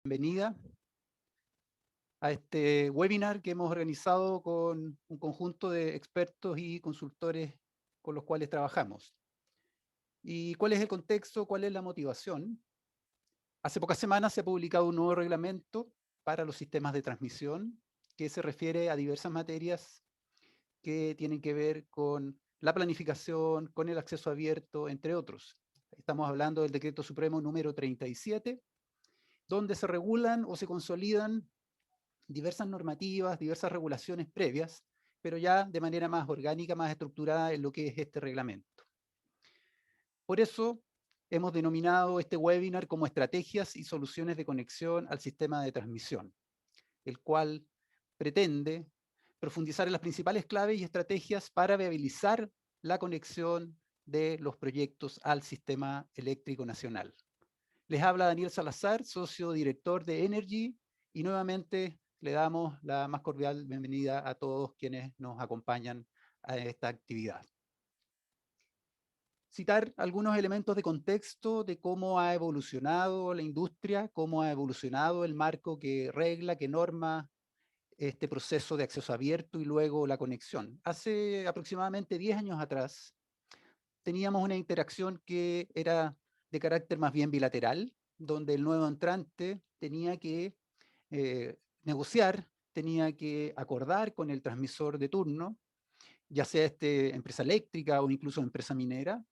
Bienvenida a este webinar que hemos organizado con un conjunto de expertos y consultores con los cuales trabajamos. ¿Y cuál es el contexto? ¿Cuál es la motivación? Hace pocas semanas se ha publicado un nuevo reglamento para los sistemas de transmisión que se refiere a diversas materias que tienen que ver con la planificación, con el acceso abierto, entre otros. Estamos hablando del Decreto Supremo número 37, donde se regulan o se consolidan diversas normativas, diversas regulaciones previas, pero ya de manera más orgánica, más estructurada en lo que es este reglamento. Por eso hemos denominado este webinar como Estrategias y Soluciones de Conexión al Sistema de Transmisión, el cual pretende profundizar en las principales claves y estrategias para viabilizar la conexión de los proyectos al sistema eléctrico nacional. Les habla Daniel Salazar, socio director de Energy, y nuevamente le damos la más cordial bienvenida a todos quienes nos acompañan a esta actividad. Citar algunos elementos de contexto de cómo ha evolucionado la industria, cómo ha evolucionado el marco que regla, que norma este proceso de acceso abierto y luego la conexión. Hace aproximadamente 10 años atrás teníamos una interacción que era de carácter más bien bilateral, donde el nuevo entrante tenía que negociar, tenía que acordar con el transmisor de turno, ya sea empresa eléctrica o incluso empresa minera,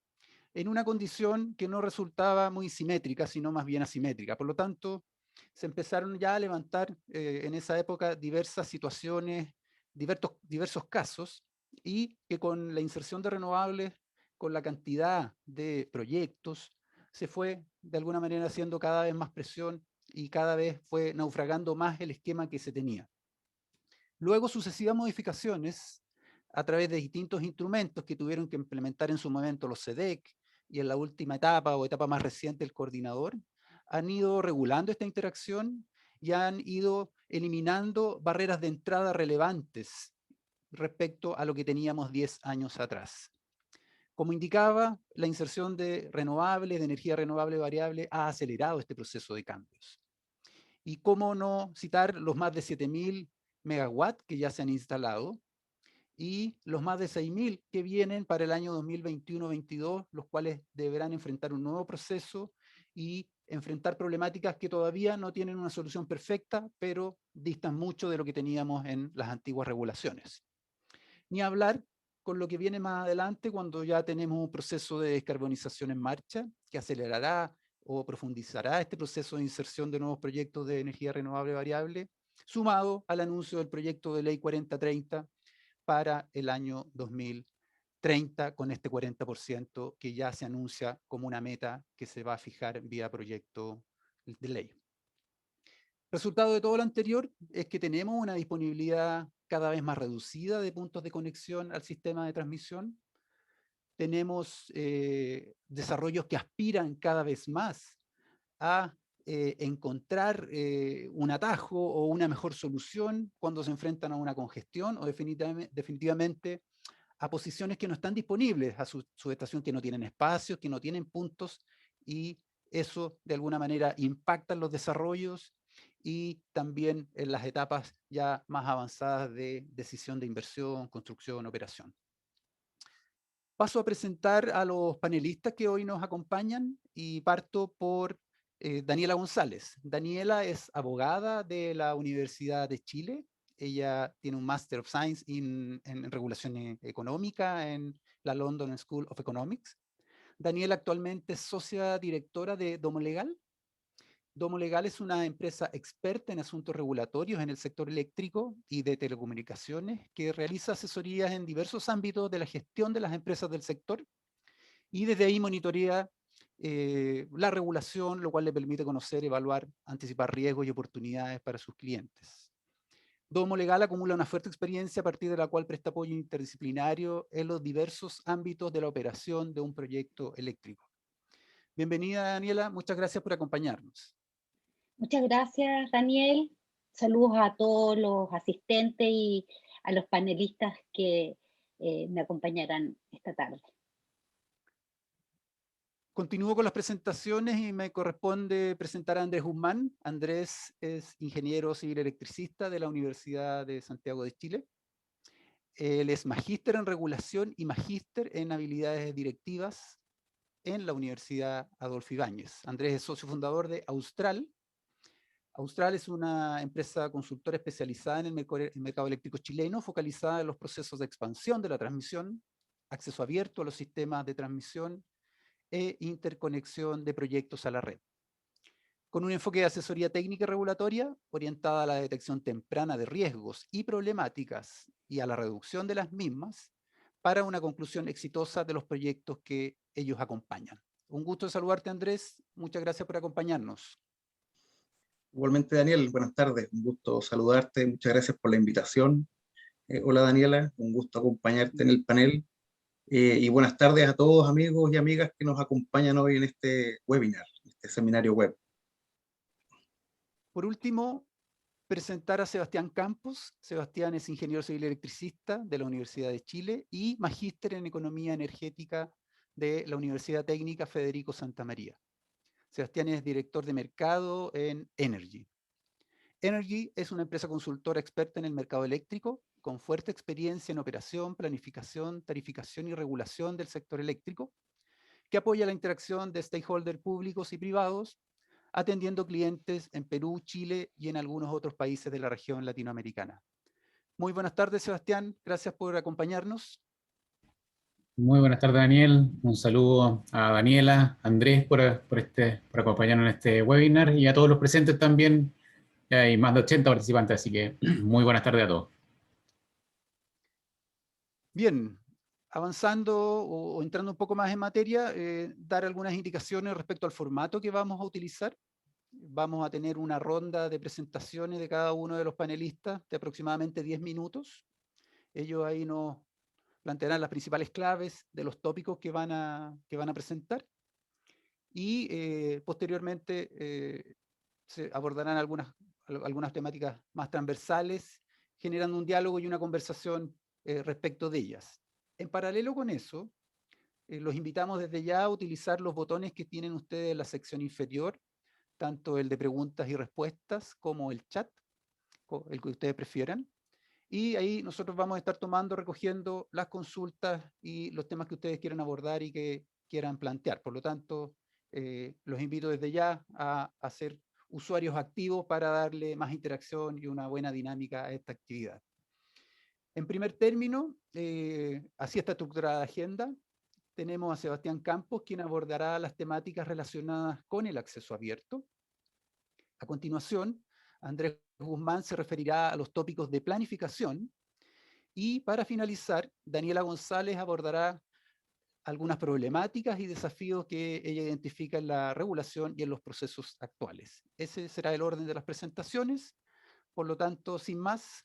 en una condición que no resultaba muy simétrica, sino más bien asimétrica. Por lo tanto, se empezaron ya a levantar en esa época diversas situaciones, diversos casos, y que con la inserción de renovables, con la cantidad de proyectos, se fue de alguna manera haciendo cada vez más presión y cada vez fue naufragando más el esquema que se tenía. Luego, sucesivas modificaciones a través de distintos instrumentos que tuvieron que implementar en su momento los SEDEC y en la última etapa o etapa más reciente el coordinador, han ido regulando esta interacción y han ido eliminando barreras de entrada relevantes respecto a lo que teníamos 10 años atrás. Como indicaba, la inserción de renovables, de energía renovable variable, ha acelerado este proceso de cambios. Y cómo no citar los más de 7.000 megawatts que ya se han instalado y los más de 6.000 que vienen para el año 2021-22, los cuales deberán enfrentar un nuevo proceso y enfrentar problemáticas que todavía no tienen una solución perfecta, pero distan mucho de lo que teníamos en las antiguas regulaciones. Ni hablar con lo que viene más adelante cuando ya tenemos un proceso de descarbonización en marcha que acelerará o profundizará este proceso de inserción de nuevos proyectos de energía renovable variable, sumado al anuncio del proyecto de ley 4030 para el año 2030, con este 40% que ya se anuncia como una meta que se va a fijar vía proyecto de ley. Resultado de todo lo anterior es que tenemos una disponibilidad cada vez más reducida de puntos de conexión al sistema de transmisión. Tenemos desarrollos que aspiran cada vez más a encontrar un atajo o una mejor solución cuando se enfrentan a una congestión o definitivamente a posiciones que no están disponibles a su subestación, que no tienen espacios, que no tienen puntos, y eso de alguna manera impacta en los desarrollos y también en las etapas ya más avanzadas de decisión de inversión, construcción, operación. Paso a presentar a los panelistas que hoy nos acompañan y parto por Daniela González. Daniela es abogada de la Universidad de Chile. Ella tiene un Master of Science en Regulación Económica en la London School of Economics. Daniela actualmente es socia directora de Domo Legal. Domo Legal es una empresa experta en asuntos regulatorios en el sector eléctrico y de telecomunicaciones que realiza asesorías en diversos ámbitos de la gestión de las empresas del sector y desde ahí monitorea la regulación, lo cual le permite conocer, evaluar, anticipar riesgos y oportunidades para sus clientes. Domo Legal acumula una fuerte experiencia a partir de la cual presta apoyo interdisciplinario en los diversos ámbitos de la operación de un proyecto eléctrico. Bienvenida, Daniela, muchas gracias por acompañarnos. Muchas gracias, Daniel. Saludos a todos los asistentes y a los panelistas que me acompañarán esta tarde. Continúo con las presentaciones y me corresponde presentar a Andrés Guzmán. Andrés es ingeniero civil electricista de la Universidad de Santiago de Chile. Él es magíster en regulación y magíster en habilidades directivas en la Universidad Adolfo Ibáñez. Andrés es socio fundador de Austral. Austral es una empresa consultora especializada en el mercado eléctrico chileno, focalizada en los procesos de expansión de la transmisión, acceso abierto a los sistemas de transmisión e interconexión de proyectos a la red. Con un enfoque de asesoría técnica y regulatoria orientada a la detección temprana de riesgos y problemáticas y a la reducción de las mismas para una conclusión exitosa de los proyectos que ellos acompañan. Un gusto saludarte, Andrés. Muchas gracias por acompañarnos. Igualmente, Daniel, buenas tardes. Un gusto saludarte. Muchas gracias por la invitación. Hola, Daniela. Un gusto acompañarte en el panel. Y buenas tardes a todos amigos y amigas que nos acompañan hoy en este webinar, este seminario web. Por último, presentar a Sebastián Campos. Sebastián es ingeniero civil electricista de la Universidad de Chile y magíster en economía energética de la Universidad Técnica Federico Santa María. Sebastián es director de mercado en Energy. Energy es una empresa consultora experta en el mercado eléctrico, con fuerte experiencia en operación, planificación, tarificación y regulación del sector eléctrico, que apoya la interacción de stakeholders públicos y privados, atendiendo clientes en Perú, Chile y en algunos otros países de la región latinoamericana. Muy buenas tardes, Sebastián. Gracias por acompañarnos. Muy buenas tardes, Daniel. Un saludo a Daniela, Andrés por acompañarnos en este webinar y a todos los presentes también. Hay más de 80 participantes, así que muy buenas tardes a todos. Bien, avanzando o entrando un poco más en materia, dar algunas indicaciones respecto al formato que vamos a utilizar. Vamos a tener una ronda de presentaciones de cada uno de los panelistas de aproximadamente 10 minutos. Ellos ahí nos plantearán las principales claves de los tópicos que van a presentar. Y posteriormente se abordarán algunas temáticas más transversales, generando un diálogo y una conversación respecto de ellas. En paralelo con eso, los invitamos desde ya a utilizar los botones que tienen ustedes en la sección inferior, tanto el de preguntas y respuestas como el chat, el que ustedes prefieran. Y ahí nosotros vamos a estar recogiendo las consultas y los temas que ustedes quieran abordar y que quieran plantear. Por lo tanto, los invito desde ya a ser usuarios activos para darle más interacción y una buena dinámica a esta actividad. En primer término, así está estructurada la agenda. Tenemos a Sebastián Campos, quien abordará las temáticas relacionadas con el acceso abierto. A continuación, Andrés Guzmán se referirá a los tópicos de planificación. Y para finalizar, Daniela González abordará algunas problemáticas y desafíos que ella identifica en la regulación y en los procesos actuales. Ese será el orden de las presentaciones. Por lo tanto, sin más,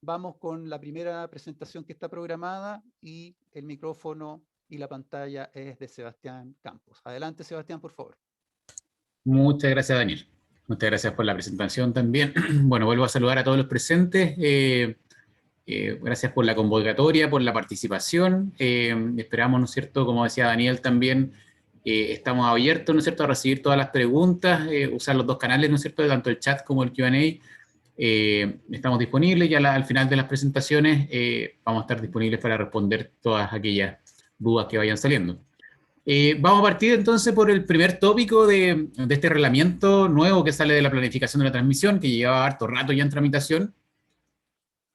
vamos con la primera presentación que está programada y el micrófono y la pantalla es de Sebastián Campos. Adelante, Sebastián, por favor. Muchas gracias, Daniel. Muchas gracias por la presentación también. Bueno, vuelvo a saludar a todos los presentes. Gracias por la convocatoria, por la participación. Esperamos, ¿no es cierto?, como decía Daniel también, estamos abiertos, ¿no es cierto?, a recibir todas las preguntas, usar los dos canales, ¿no es cierto?, tanto el chat como el Q&A. Estamos disponibles y al final de las presentaciones vamos a estar disponibles para responder todas aquellas dudas que vayan saliendo. Vamos a partir entonces por el primer tópico de este reglamento nuevo que sale de la planificación de la transmisión, que lleva harto rato ya en tramitación.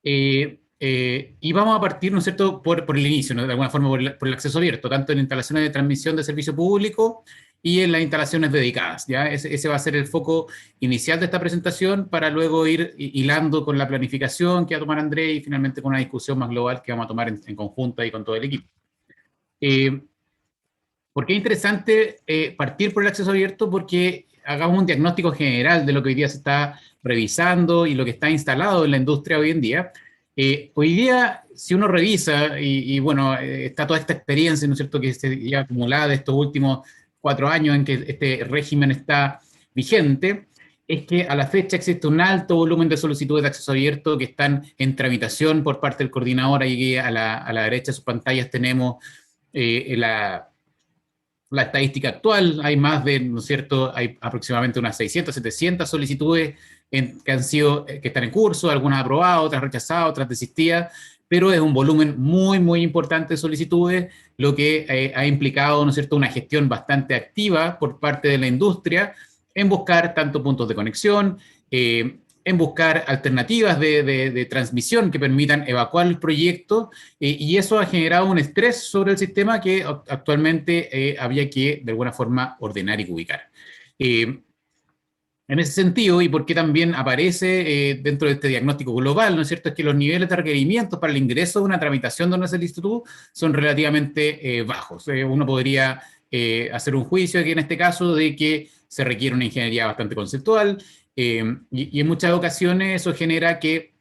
Y vamos a partir, ¿no es cierto?, por el inicio, ¿no?, de alguna forma por el acceso abierto, tanto en instalaciones de transmisión de servicio público y en las instalaciones dedicadas, ¿ya? Ese va a ser el foco inicial de esta presentación para luego ir hilando con la planificación que va a tomar Andrés y finalmente con una discusión más global que vamos a tomar en conjunto y con todo el equipo. ¿Por qué es interesante partir por el acceso abierto? Porque hagamos un diagnóstico general de lo que hoy día se está revisando y lo que está instalado en la industria hoy en día. Hoy día, si uno revisa, y bueno, está toda esta experiencia, ¿no es cierto?, que se lleva acumulada de estos últimos 4 años en que este régimen está vigente, es que a la fecha existe un alto volumen de solicitudes de acceso abierto que están en tramitación por parte del coordinador. Ahí a la derecha de sus pantallas tenemos la estadística actual, hay más de, ¿no es cierto?, hay aproximadamente unas 600, 700 solicitudes que están en curso, algunas aprobadas, otras rechazadas, otras desistidas, pero es un volumen muy, muy importante de solicitudes, lo que ha implicado, ¿no es cierto?, una gestión bastante activa por parte de la industria en buscar tanto puntos de conexión, en buscar alternativas de transmisión que permitan evacuar el proyecto, y eso ha generado un estrés sobre el sistema que actualmente había que, de alguna forma, ordenar y ubicar. En ese sentido, y porque también aparece dentro de este diagnóstico global, ¿no es cierto?, es que los niveles de requerimientos para el ingreso de una tramitación de una solicitud son relativamente bajos. Uno podría hacer un juicio aquí en este caso de que se requiere una ingeniería bastante conceptual, y en muchas ocasiones eso genera que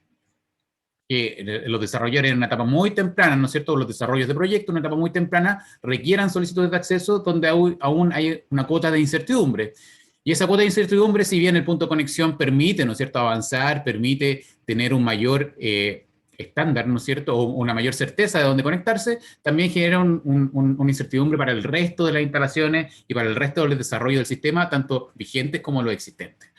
los desarrolladores en una etapa muy temprana, ¿no es cierto?, los desarrollos de proyectos en una etapa muy temprana requieran solicitudes de acceso donde aún hay una cuota de incertidumbre. Y esa cuota de incertidumbre, si bien el punto de conexión permite, ¿no es cierto?, avanzar, permite tener un mayor estándar, ¿no es cierto?, o una mayor certeza de dónde conectarse, también genera una incertidumbre para el resto de las instalaciones y para el resto del desarrollo del sistema, tanto vigentes como los existentes.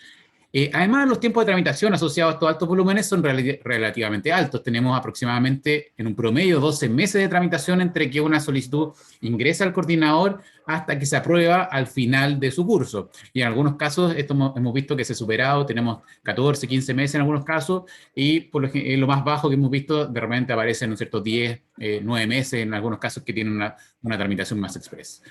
Además, los tiempos de tramitación asociados a estos altos volúmenes son relativamente altos. Tenemos aproximadamente, en un promedio, 12 meses de tramitación entre que una solicitud ingresa al coordinador hasta que se aprueba al final de su curso. Y en algunos casos, esto hemos visto que se ha superado, tenemos 14, 15 meses en algunos casos, y por lo más bajo que hemos visto, de repente aparecen, ¿no es cierto?, 10, 9 meses en algunos casos que tienen una tramitación más express.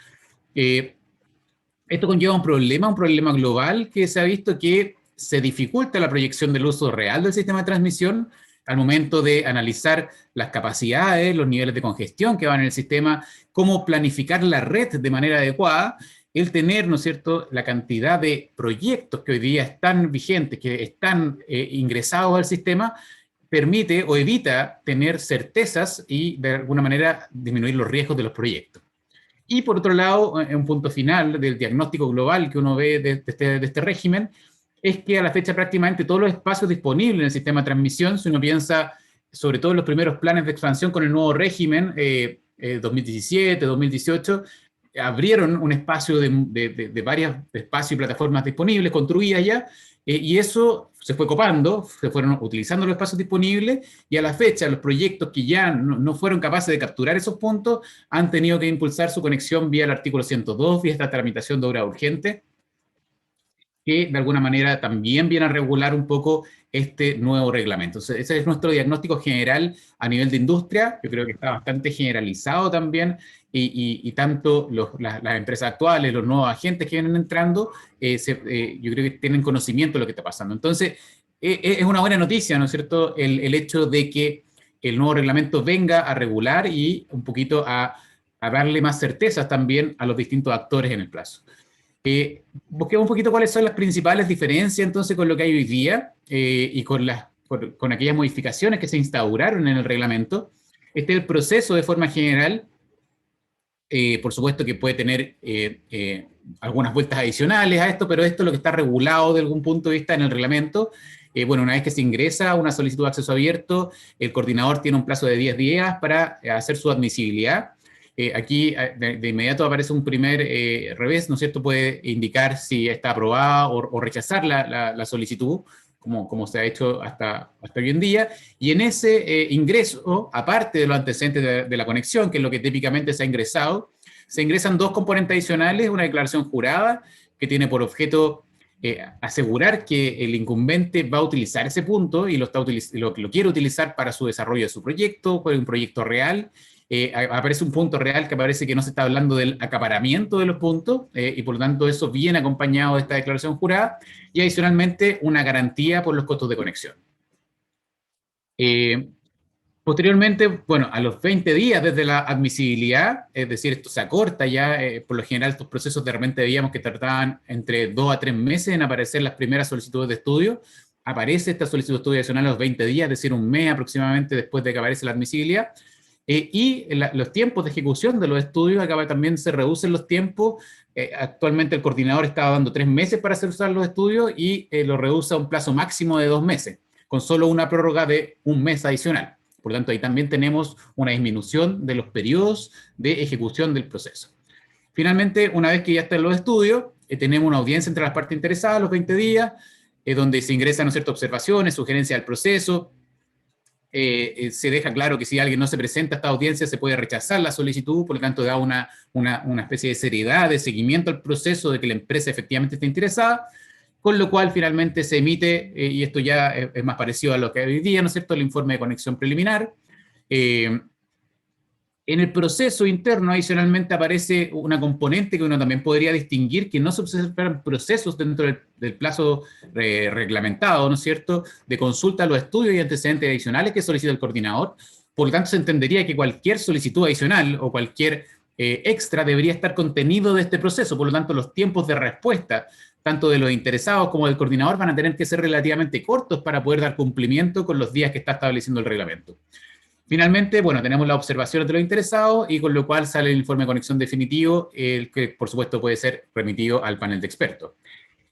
Esto conlleva un problema global que se ha visto que se dificulta la proyección del uso real del sistema de transmisión al momento de analizar las capacidades, los niveles de congestión que van en el sistema, cómo planificar la red de manera adecuada, el tener, ¿no es cierto?, la cantidad de proyectos que hoy día están vigentes, que están ingresados al sistema, permite o evita tener certezas y de alguna manera disminuir los riesgos de los proyectos. Y por otro lado, un punto final del diagnóstico global que uno ve de este régimen, es que a la fecha prácticamente todos los espacios disponibles en el sistema de transmisión, si uno piensa sobre todo en los primeros planes de expansión con el nuevo régimen, 2017, 2018, abrieron un espacio de varios espacios y plataformas disponibles, construidas ya, y eso se fue copando, se fueron utilizando los espacios disponibles, y a la fecha los proyectos que ya no fueron capaces de capturar esos puntos han tenido que impulsar su conexión vía el artículo 102, vía esta tramitación de obra urgente, que de alguna manera también viene a regular un poco este nuevo reglamento. Entonces, ese es nuestro diagnóstico general a nivel de industria. Yo creo que está bastante generalizado también, y tanto las empresas actuales, los nuevos agentes que vienen entrando, yo creo que tienen conocimiento de lo que está pasando. Entonces, es una buena noticia, ¿no es cierto?, el hecho de que el nuevo reglamento venga a regular y un poquito a darle más certezas también a los distintos actores en el plazo. Busquemos un poquito cuáles son las principales diferencias entonces con lo que hay hoy día y con aquellas modificaciones que se instauraron en el reglamento. Este es el proceso de forma general. Por supuesto que puede tener algunas vueltas adicionales a esto, pero esto es lo que está regulado de algún punto de vista en el reglamento. Bueno, una vez que se ingresa una solicitud de acceso abierto, el coordinador tiene un plazo de 10 días para hacer su admisibilidad. Aquí de inmediato aparece un primer revés, ¿no es cierto? Puede indicar si está aprobada o rechazar la solicitud, como se ha hecho hasta hoy en día. Y en ese ingreso, aparte de los antecedentes de la conexión, que es lo que típicamente se ha ingresado, se ingresan dos componentes adicionales: una declaración jurada, que tiene por objeto asegurar que el incumbente va a utilizar ese punto y lo quiere utilizar para su desarrollo de su proyecto, para un proyecto real. Aparece un punto real que parece que no se está hablando del acaparamiento de los puntos, y por lo tanto eso viene acompañado de esta declaración jurada, y adicionalmente una garantía por los costos de conexión. Posteriormente, bueno, a los 20 días desde la admisibilidad, es decir, esto se acorta ya, por lo general estos procesos de repente veíamos que tardaban entre 2 a 3 meses en aparecer las primeras solicitudes de estudio. Aparece esta solicitud de estudio adicional a los 20 días, es decir, un mes aproximadamente después de que aparece la admisibilidad. Y los tiempos de ejecución de los estudios, acá también se reducen los tiempos. Actualmente el coordinador estaba dando 3 meses para hacer usar los estudios y lo reduce a un plazo máximo de 2 meses, con solo una prórroga de 1 mes adicional. Por lo tanto, ahí también tenemos una disminución de los periodos de ejecución del proceso. Finalmente, una vez que ya están los estudios, tenemos una audiencia entre las partes interesadas, los 20 días, donde se ingresan, ¿no es cierto?, observaciones, sugerencias al proceso. Se deja claro que si alguien no se presenta a esta audiencia se puede rechazar la solicitud, por lo tanto da una especie de seriedad, de seguimiento al proceso de que la empresa efectivamente está interesada, con lo cual finalmente se emite, y esto ya es más parecido a lo que hay hoy día, ¿no es cierto?, el informe de conexión preliminar. En el proceso interno, adicionalmente, aparece una componente que uno también podría distinguir, que no se observan procesos dentro del plazo reglamentado, ¿no es cierto?, de consulta a los estudios y antecedentes adicionales que solicita el coordinador. Por lo tanto, se entendería que cualquier solicitud adicional o cualquier extra debería estar contenido de este proceso. Por lo tanto, los tiempos de respuesta, tanto de los interesados como del coordinador, van a tener que ser relativamente cortos para poder dar cumplimiento con los días que está estableciendo el reglamento. Finalmente, bueno, tenemos las observaciones de los interesados y con lo cual sale el informe de conexión definitivo, el que por supuesto puede ser remitido al panel de expertos.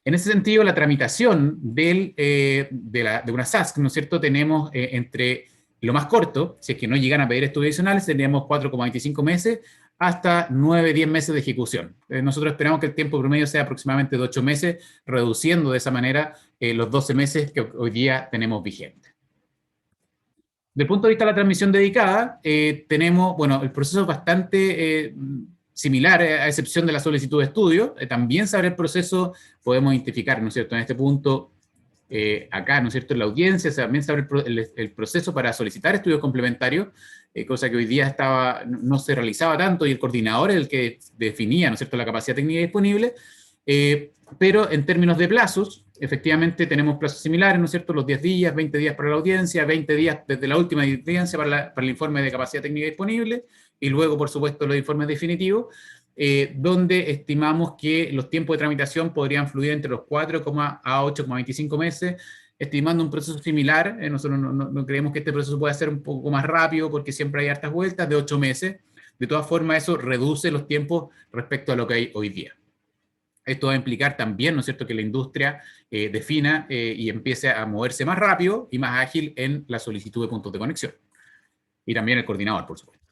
En ese sentido, la tramitación de una SASC, ¿no es cierto?, tenemos entre lo más corto, si es que no llegan a pedir estudios adicionales, tenemos 4,25 meses hasta 9-10 meses de ejecución. Nosotros esperamos que el tiempo promedio sea aproximadamente de 8 meses, reduciendo de esa manera los 12 meses que hoy día tenemos vigentes. Desde el punto de vista de la transmisión dedicada, tenemos, bueno, el proceso es bastante similar, a excepción de la solicitud de estudio. También se abre el proceso, podemos identificar, ¿no es cierto?, en este punto, acá, ¿no es cierto?, en la audiencia, también se abre el proceso para solicitar estudios complementarios, cosa que hoy día no se realizaba tanto, y el coordinador es el que definía, ¿no es cierto?, la capacidad técnica disponible, pero en términos de plazos, efectivamente tenemos plazos similares, ¿no es cierto?, los 10 días, 20 días para la audiencia, 20 días desde la última audiencia para el informe de capacidad técnica disponible, y luego, por supuesto, los informes definitivos, donde estimamos que los tiempos de tramitación podrían fluir entre los 4 a 8,25 meses, estimando un proceso similar. Nosotros no creemos que este proceso pueda ser un poco más rápido, porque siempre hay hartas vueltas, de 8 meses. De todas formas, eso reduce los tiempos respecto a lo que hay hoy día. Esto va a implicar también, ¿no es cierto?, que la industria defina y empiece a moverse más rápido y más ágil en la solicitud de puntos de conexión. Y también el coordinador, por supuesto.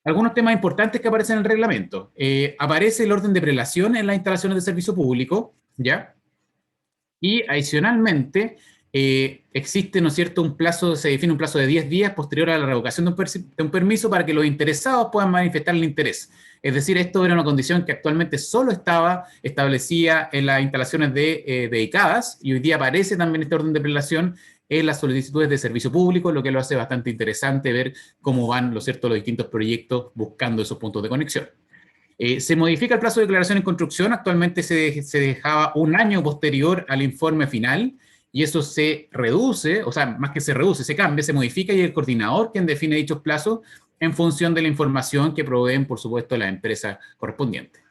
Algunos temas importantes que aparecen en el reglamento. Aparece el orden de prelación en las instalaciones de servicio público, ¿ya? Y adicionalmente, existe, ¿no es cierto?, se define un plazo de 10 días posterior a la revocación de un permiso para que los interesados puedan manifestar el interés. Es decir, esto era una condición que actualmente solo estaba establecida en las instalaciones dedicadas, y hoy día aparece también este orden de prelación en las solicitudes de servicio público, lo que lo hace bastante interesante ver cómo van, ¿no es cierto?, los distintos proyectos buscando esos puntos de conexión. Se modifica el plazo de declaración en construcción. Actualmente se dejaba un año posterior al informe final, y eso se reduce, o sea, más que se reduce, se cambia, se modifica, y es el coordinador quien define dichos plazos en función de la información que proveen, por supuesto, las empresas correspondientes.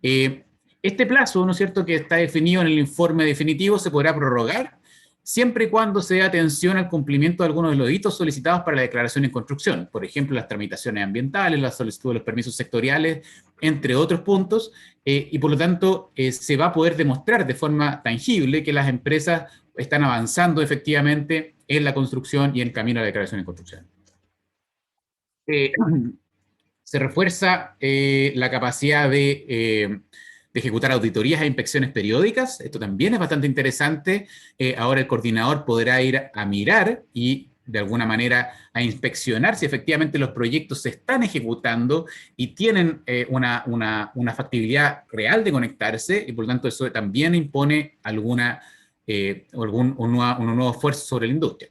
Este plazo, ¿no es cierto?, que está definido en el informe definitivo, se podrá prorrogar siempre y cuando se dé atención al cumplimiento de algunos de los hitos solicitados para la declaración en construcción. Por ejemplo, las tramitaciones ambientales, la solicitud de los permisos sectoriales, entre otros puntos, y por lo tanto se va a poder demostrar de forma tangible que las empresas están avanzando efectivamente en la construcción y en el camino a la declaración en construcción. Se refuerza la capacidad de ejecutar auditorías e inspecciones periódicas. Esto también es bastante interesante. Ahora el coordinador podrá ir a mirar y de alguna manera a inspeccionar si efectivamente los proyectos se están ejecutando y tienen una factibilidad real de conectarse, y por lo tanto eso también impone un nuevo esfuerzo sobre la industria.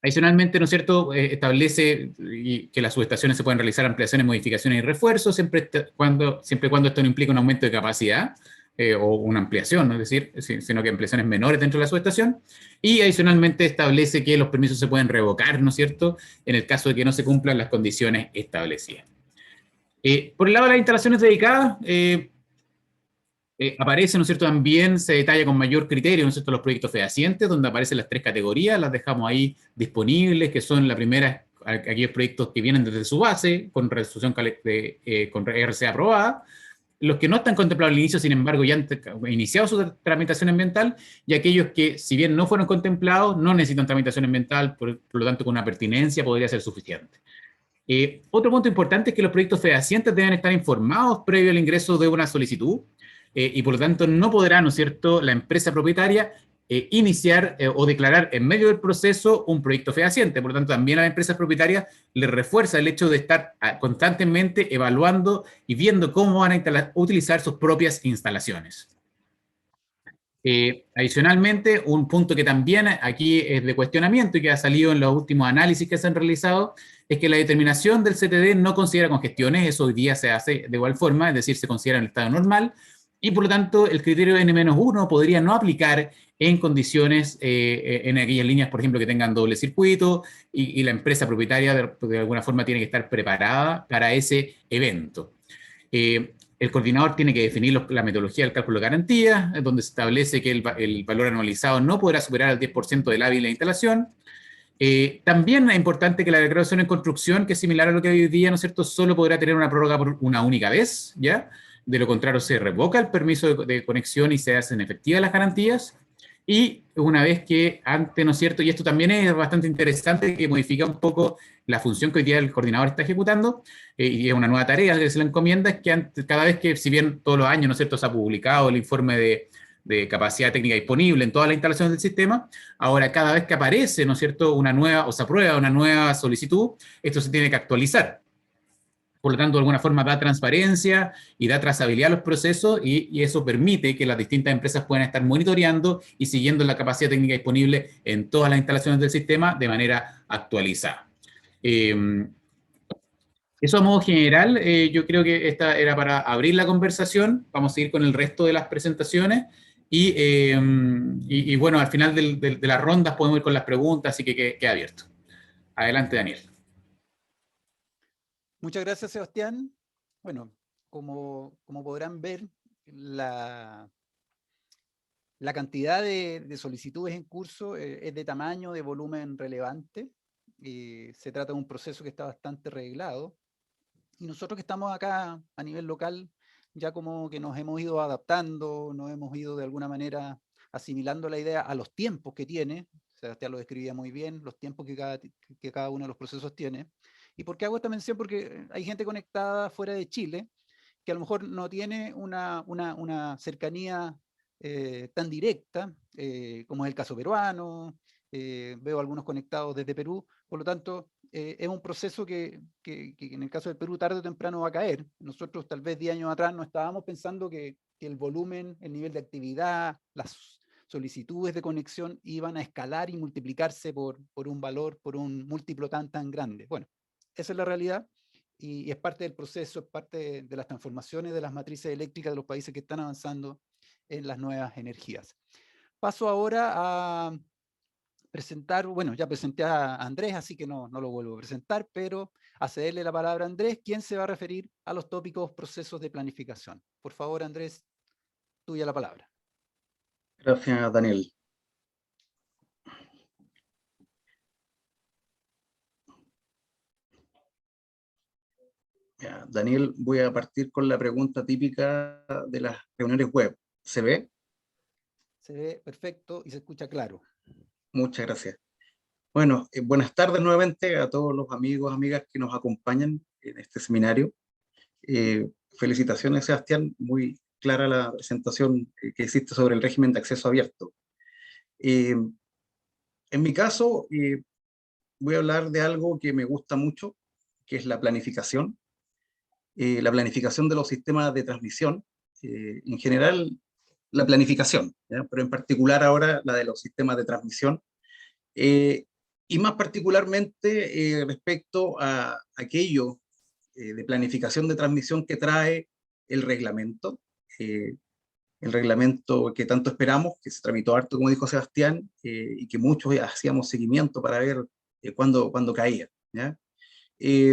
Adicionalmente, ¿no es cierto?, establece que las subestaciones se pueden realizar ampliaciones, modificaciones y refuerzos, siempre y cuando esto no implique un aumento de capacidad o una ampliación, ¿no?, es decir, sino que ampliaciones menores dentro de la subestación. Y adicionalmente establece que los permisos se pueden revocar, ¿no es cierto?, en el caso de que no se cumplan las condiciones establecidas. Por el lado de las instalaciones dedicadas, aparece, ¿no es cierto?, también se detalla con mayor criterio, ¿no es cierto?, los proyectos fehacientes, donde aparecen las 3 categorías, las dejamos ahí disponibles, que son la primera, aquellos proyectos que vienen desde su base, con resolución con RCA aprobada, los que no están contemplados al inicio, sin embargo, ya han iniciado su tramitación ambiental, y aquellos que, si bien no fueron contemplados, no necesitan tramitación ambiental, por lo tanto, con una pertinencia podría ser suficiente. Otro punto importante es que los proyectos fehacientes deben estar informados previo al ingreso de una solicitud, y por lo tanto no podrá, ¿no es cierto?, la empresa propietaria iniciar o declarar en medio del proceso un proyecto fehaciente. Por lo tanto, también a las empresas propietarias les refuerza el hecho de estar constantemente evaluando y viendo cómo van a utilizar sus propias instalaciones. Adicionalmente, un punto que también aquí es de cuestionamiento y que ha salido en los últimos análisis que se han realizado, es que la determinación del CTD no considera congestiones. Eso hoy día se hace de igual forma, es decir, se considera en el estado normal, y por lo tanto el criterio N-1 podría no aplicar en condiciones, en aquellas líneas, por ejemplo, que tengan doble circuito, y la empresa propietaria de alguna forma tiene que estar preparada para ese evento. El coordinador tiene que definir la metodología del cálculo de garantías, donde se establece que el valor anualizado no podrá superar el 10% del hábil de la instalación. También es importante que la declaración en construcción, que es similar a lo que hoy día, ¿no es cierto?, solo podrá tener una prórroga por una única vez, ¿ya? De lo contrario, se revoca el permiso de conexión y se hacen efectivas las garantías. Y una vez que antes, ¿no es cierto?, y esto también es bastante interesante, que modifica un poco la función que hoy día el coordinador está ejecutando, y es una nueva tarea que se le encomienda, es que antes, cada vez que, si bien todos los años, ¿no es cierto?, se ha publicado el informe de capacidad técnica disponible en todas las instalaciones del sistema, ahora cada vez que aparece, ¿no es cierto?, una nueva, o se aprueba una nueva solicitud, esto se tiene que actualizar. Por lo tanto, de alguna forma da transparencia y da trazabilidad a los procesos, y eso permite que las distintas empresas puedan estar monitoreando y siguiendo la capacidad técnica disponible en todas las instalaciones del sistema de manera actualizada. Eso a modo general. Yo creo que esta era para abrir la conversación. Vamos a seguir con el resto de las presentaciones, y bueno, al final de las rondas podemos ir con las preguntas, así que queda abierto. Adelante, Daniel. Muchas gracias, Sebastián. Bueno, como podrán ver, la cantidad de solicitudes en curso es de tamaño, de volumen relevante. Se trata de un proceso que está bastante reglado. Y nosotros que estamos acá a nivel local, ya como que nos hemos ido adaptando, nos hemos ido de alguna manera asimilando la idea a los tiempos que tiene. Sebastián lo describía muy bien, los tiempos que cada uno de los procesos tiene. ¿Y por qué hago esta mención? Porque hay gente conectada fuera de Chile que a lo mejor no tiene una cercanía tan directa, como es el caso peruano. Veo algunos conectados desde Perú. Por lo tanto, es un proceso que en el caso del Perú tarde o temprano va a caer. Nosotros tal vez 10 años atrás no estábamos pensando que el volumen, el nivel de actividad, las solicitudes de conexión iban a escalar y multiplicarse por un valor, por un múltiplo tan grande. Bueno, esa es la realidad, y es parte del proceso, es parte de las transformaciones de las matrices eléctricas de los países que están avanzando en las nuevas energías. Paso ahora a presentar, bueno, ya presenté a Andrés, así que no lo vuelvo a presentar, pero a cederle la palabra a Andrés, quien se va a referir a los tópicos procesos de planificación. Por favor, Andrés, tuya la palabra. Gracias, Daniel. Ya, Daniel, voy a partir con la pregunta típica de las reuniones web. ¿Se ve? Se ve perfecto y se escucha claro. Muchas gracias. Bueno, buenas tardes nuevamente a todos los amigos, amigas que nos acompañan en este seminario. Felicitaciones, Sebastián, muy clara la presentación que hiciste sobre el régimen de acceso abierto. En mi caso, voy a hablar de algo que me gusta mucho, que es la planificación de los sistemas de transmisión. En general, la planificación, ¿ya? Pero en particular ahora la de los sistemas de transmisión. Y más particularmente respecto a aquello de planificación de transmisión que trae el reglamento que tanto esperamos, que se tramitó harto, como dijo Sebastián, y que muchos hacíamos seguimiento para ver cuándo caía, ¿ya?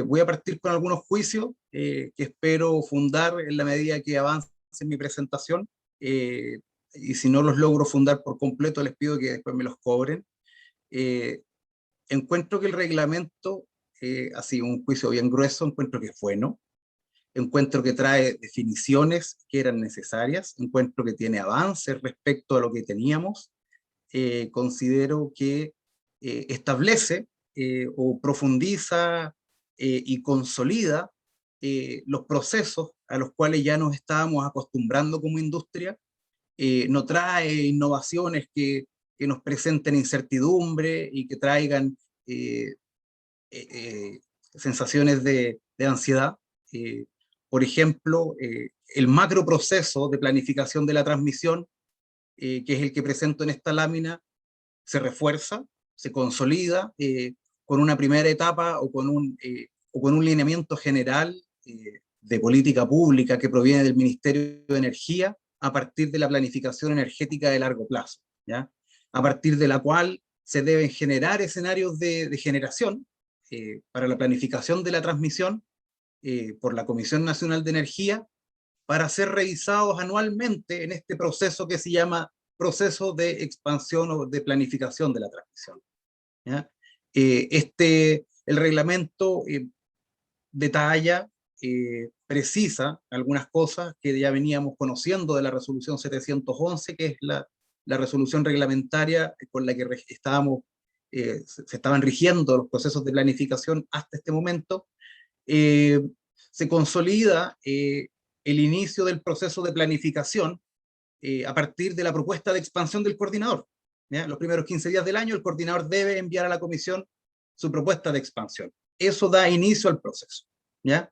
Voy a partir con algunos juicios que espero fundar en la medida que avance en mi presentación, y si no los logro fundar por completo, les pido que después me los cobren. Encuentro que el reglamento, así un juicio bien grueso, encuentro que es bueno, encuentro que trae definiciones que eran necesarias, encuentro que tiene avances respecto a lo que teníamos, considero que establece o profundiza y consolida los procesos a los cuales ya nos estábamos acostumbrando como industria, no trae innovaciones que nos presenten incertidumbre y que traigan sensaciones de ansiedad. Por ejemplo, el macro proceso de planificación de la transmisión, que es el que presento en esta lámina, se refuerza, se consolida con una primera etapa o con un lineamiento general de política pública que proviene del Ministerio de Energía a partir de la planificación energética de largo plazo, ¿ya? A partir de la cual se deben generar escenarios de generación para la planificación de la transmisión por la Comisión Nacional de Energía, para ser revisados anualmente en este proceso que se llama proceso de expansión o de planificación de la transmisión, ¿ya? El reglamento detalla, precisa algunas cosas que ya veníamos conociendo de la resolución 711, que es la resolución reglamentaria con la que se estaban rigiendo los procesos de planificación hasta este momento. Se consolida el inicio del proceso de planificación a partir de la propuesta de expansión del coordinador, ¿ya? Los primeros 15 días del año el coordinador debe enviar a la comisión su propuesta de expansión. Eso da inicio al proceso, ¿ya?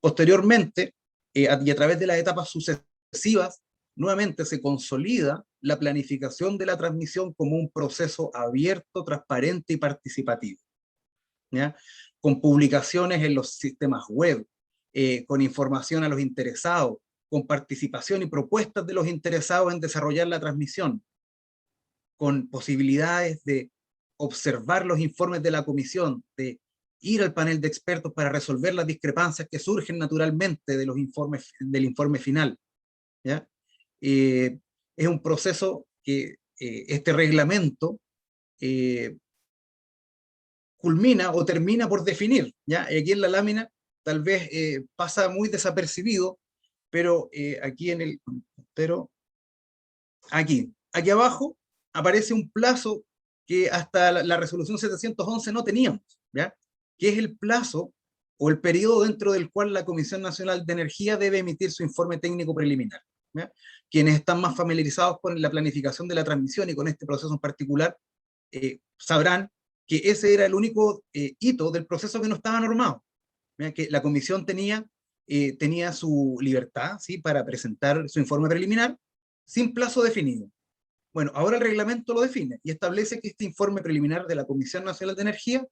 Posteriormente, y a través de las etapas sucesivas, nuevamente se consolida la planificación de la transmisión como un proceso abierto, transparente y participativo, ¿ya? Con publicaciones en los sistemas web, con información a los interesados, con participación y propuestas de los interesados en desarrollar la transmisión, con posibilidades de observar los informes de la comisión, de ir al panel de expertos para resolver las discrepancias que surgen naturalmente de los informes, del informe final, ¿ya? Es un proceso que este reglamento culmina o termina por definir, ¿ya? Y aquí en la lámina tal vez pasa muy desapercibido, pero aquí en el... Pero aquí abajo aparece un plazo que hasta la resolución 711 no teníamos, ¿ya? Que es el plazo o el periodo dentro del cual la Comisión Nacional de Energía debe emitir su informe técnico preliminar, ¿ya? Quienes están más familiarizados con la planificación de la transmisión y con este proceso en particular, sabrán que ese era el único hito del proceso que no estaba normado, ¿ya? Que la Comisión tenía su libertad, ¿sí?, para presentar su informe preliminar sin plazo definido. Bueno, ahora el reglamento lo define y establece que este informe preliminar de la Comisión Nacional de Energía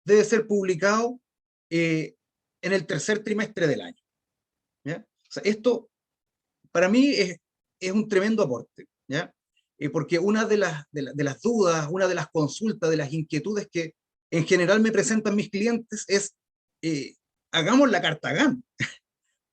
debe ser publicado en el tercer trimestre del año, ¿ya? O sea, esto para mí es un tremendo aporte, ¿ya? Porque una de las dudas, una de las consultas, de las inquietudes que en general me presentan mis clientes es, hagamos la carta GAN,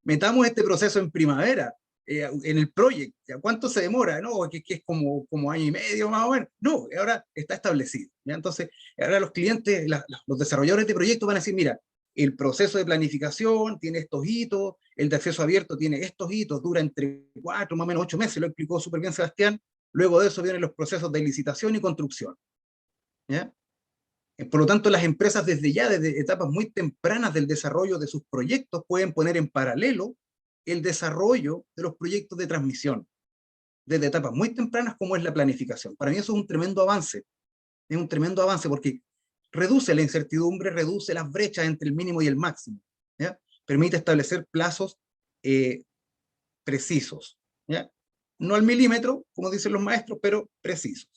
metamos este proceso en primavera, en el proyecto, ¿cuánto se demora? No, que es como año y medio más o menos. No, ahora está establecido, ¿ya? Entonces, ahora los clientes, los desarrolladores de proyectos van a decir, mira, el proceso de planificación tiene estos hitos, el de acceso abierto tiene estos hitos, dura entre 4, más o menos 8 meses, lo explicó súper bien Sebastián. Luego de eso vienen los procesos de licitación y construcción, ¿ya? Por lo tanto, las empresas desde etapas muy tempranas del desarrollo de sus proyectos pueden poner en paralelo el desarrollo de los proyectos de transmisión, desde etapas muy tempranas como es la planificación. Para mí eso es un tremendo avance, porque reduce la incertidumbre, reduce las brechas entre el mínimo y el máximo, ¿ya? Permite establecer plazos precisos, ¿ya? No al milímetro, como dicen los maestros, pero precisos.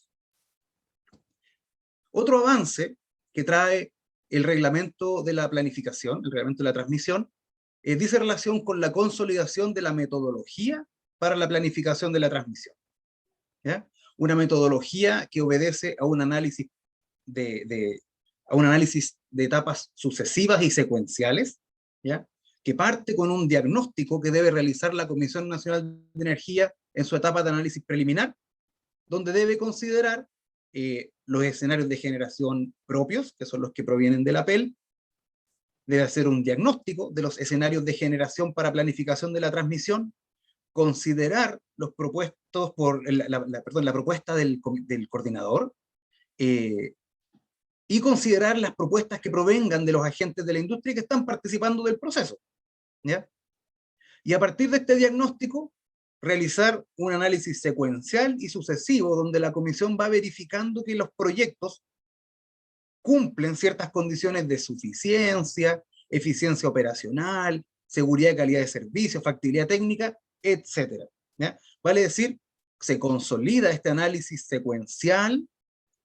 Otro avance que trae el reglamento de la planificación, el reglamento de la transmisión, dice relación con la consolidación de la metodología para la planificación de la transmisión, ¿ya? Una metodología que obedece a un análisis de etapas sucesivas y secuenciales, ¿ya? Que parte con un diagnóstico que debe realizar la Comisión Nacional de Energía en su etapa de análisis preliminar, donde debe considerar los escenarios de generación propios, que son los que provienen de la PEL, debe hacer un diagnóstico de los escenarios de generación para planificación de la transmisión, considerar los propuestos por la propuesta del coordinador, y considerar las propuestas que provengan de los agentes de la industria que están participando del proceso, ¿ya? Y a partir de este diagnóstico, realizar un análisis secuencial y sucesivo donde la comisión va verificando que los proyectos cumplen ciertas condiciones de suficiencia, eficiencia operacional, seguridad y calidad de servicio, factibilidad técnica, etc. ¿Ya? Vale decir, se consolida este análisis secuencial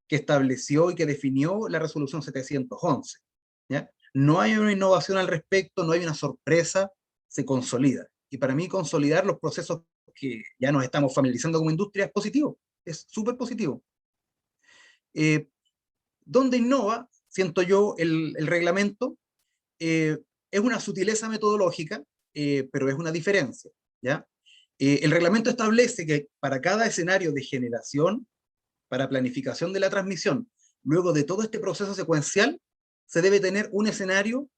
que estableció y que definió la resolución 711. ¿Ya? No hay una innovación al respecto, no hay una sorpresa, se consolida. Y para mí consolidar los procesos que ya nos estamos familiarizando como industria es positivo, es súper positivo. Donde innova, siento yo, el reglamento, es una sutileza metodológica, pero es una diferencia, ¿ya? El reglamento establece que para cada escenario de generación, para planificación de la transmisión, luego de todo este proceso secuencial, se debe tener un escenario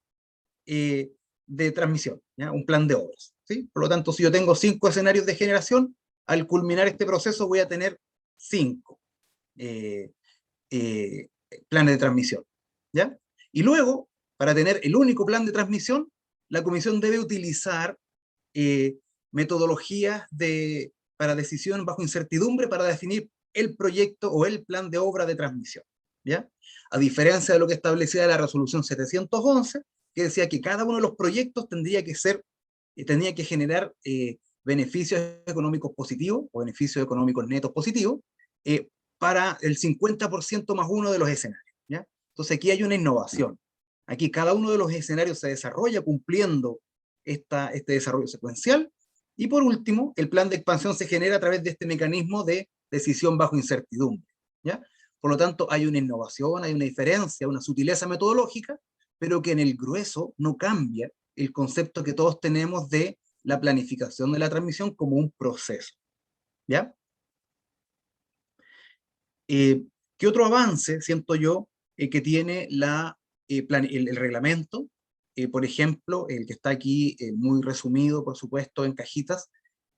de transmisión, ¿ya? Un plan de obras, ¿sí? Por lo tanto, si yo tengo 5 escenarios de generación, al culminar este proceso voy a tener 5 planes de transmisión, ¿ya? Y luego, para tener el único plan de transmisión, la comisión debe utilizar metodologías para decisión bajo incertidumbre para definir el proyecto o el plan de obra de transmisión, ¿ya? A diferencia de lo que establecía la resolución 711, que decía que cada uno de los proyectos tendría que generar beneficios económicos positivos o beneficios económicos netos positivos para el 50% más uno de los escenarios, ¿ya? Entonces aquí hay una innovación. Aquí cada uno de los escenarios se desarrolla cumpliendo este desarrollo secuencial. Y por último, el plan de expansión se genera a través de este mecanismo de decisión bajo incertidumbre, ¿ya? Por lo tanto, hay una innovación, hay una diferencia, una sutileza metodológica, pero que en el grueso no cambia el concepto que todos tenemos de la planificación de la transmisión como un proceso, ¿ya? ¿Qué otro avance, siento yo, que tiene el reglamento? Por ejemplo, el que está aquí muy resumido, por supuesto, en cajitas,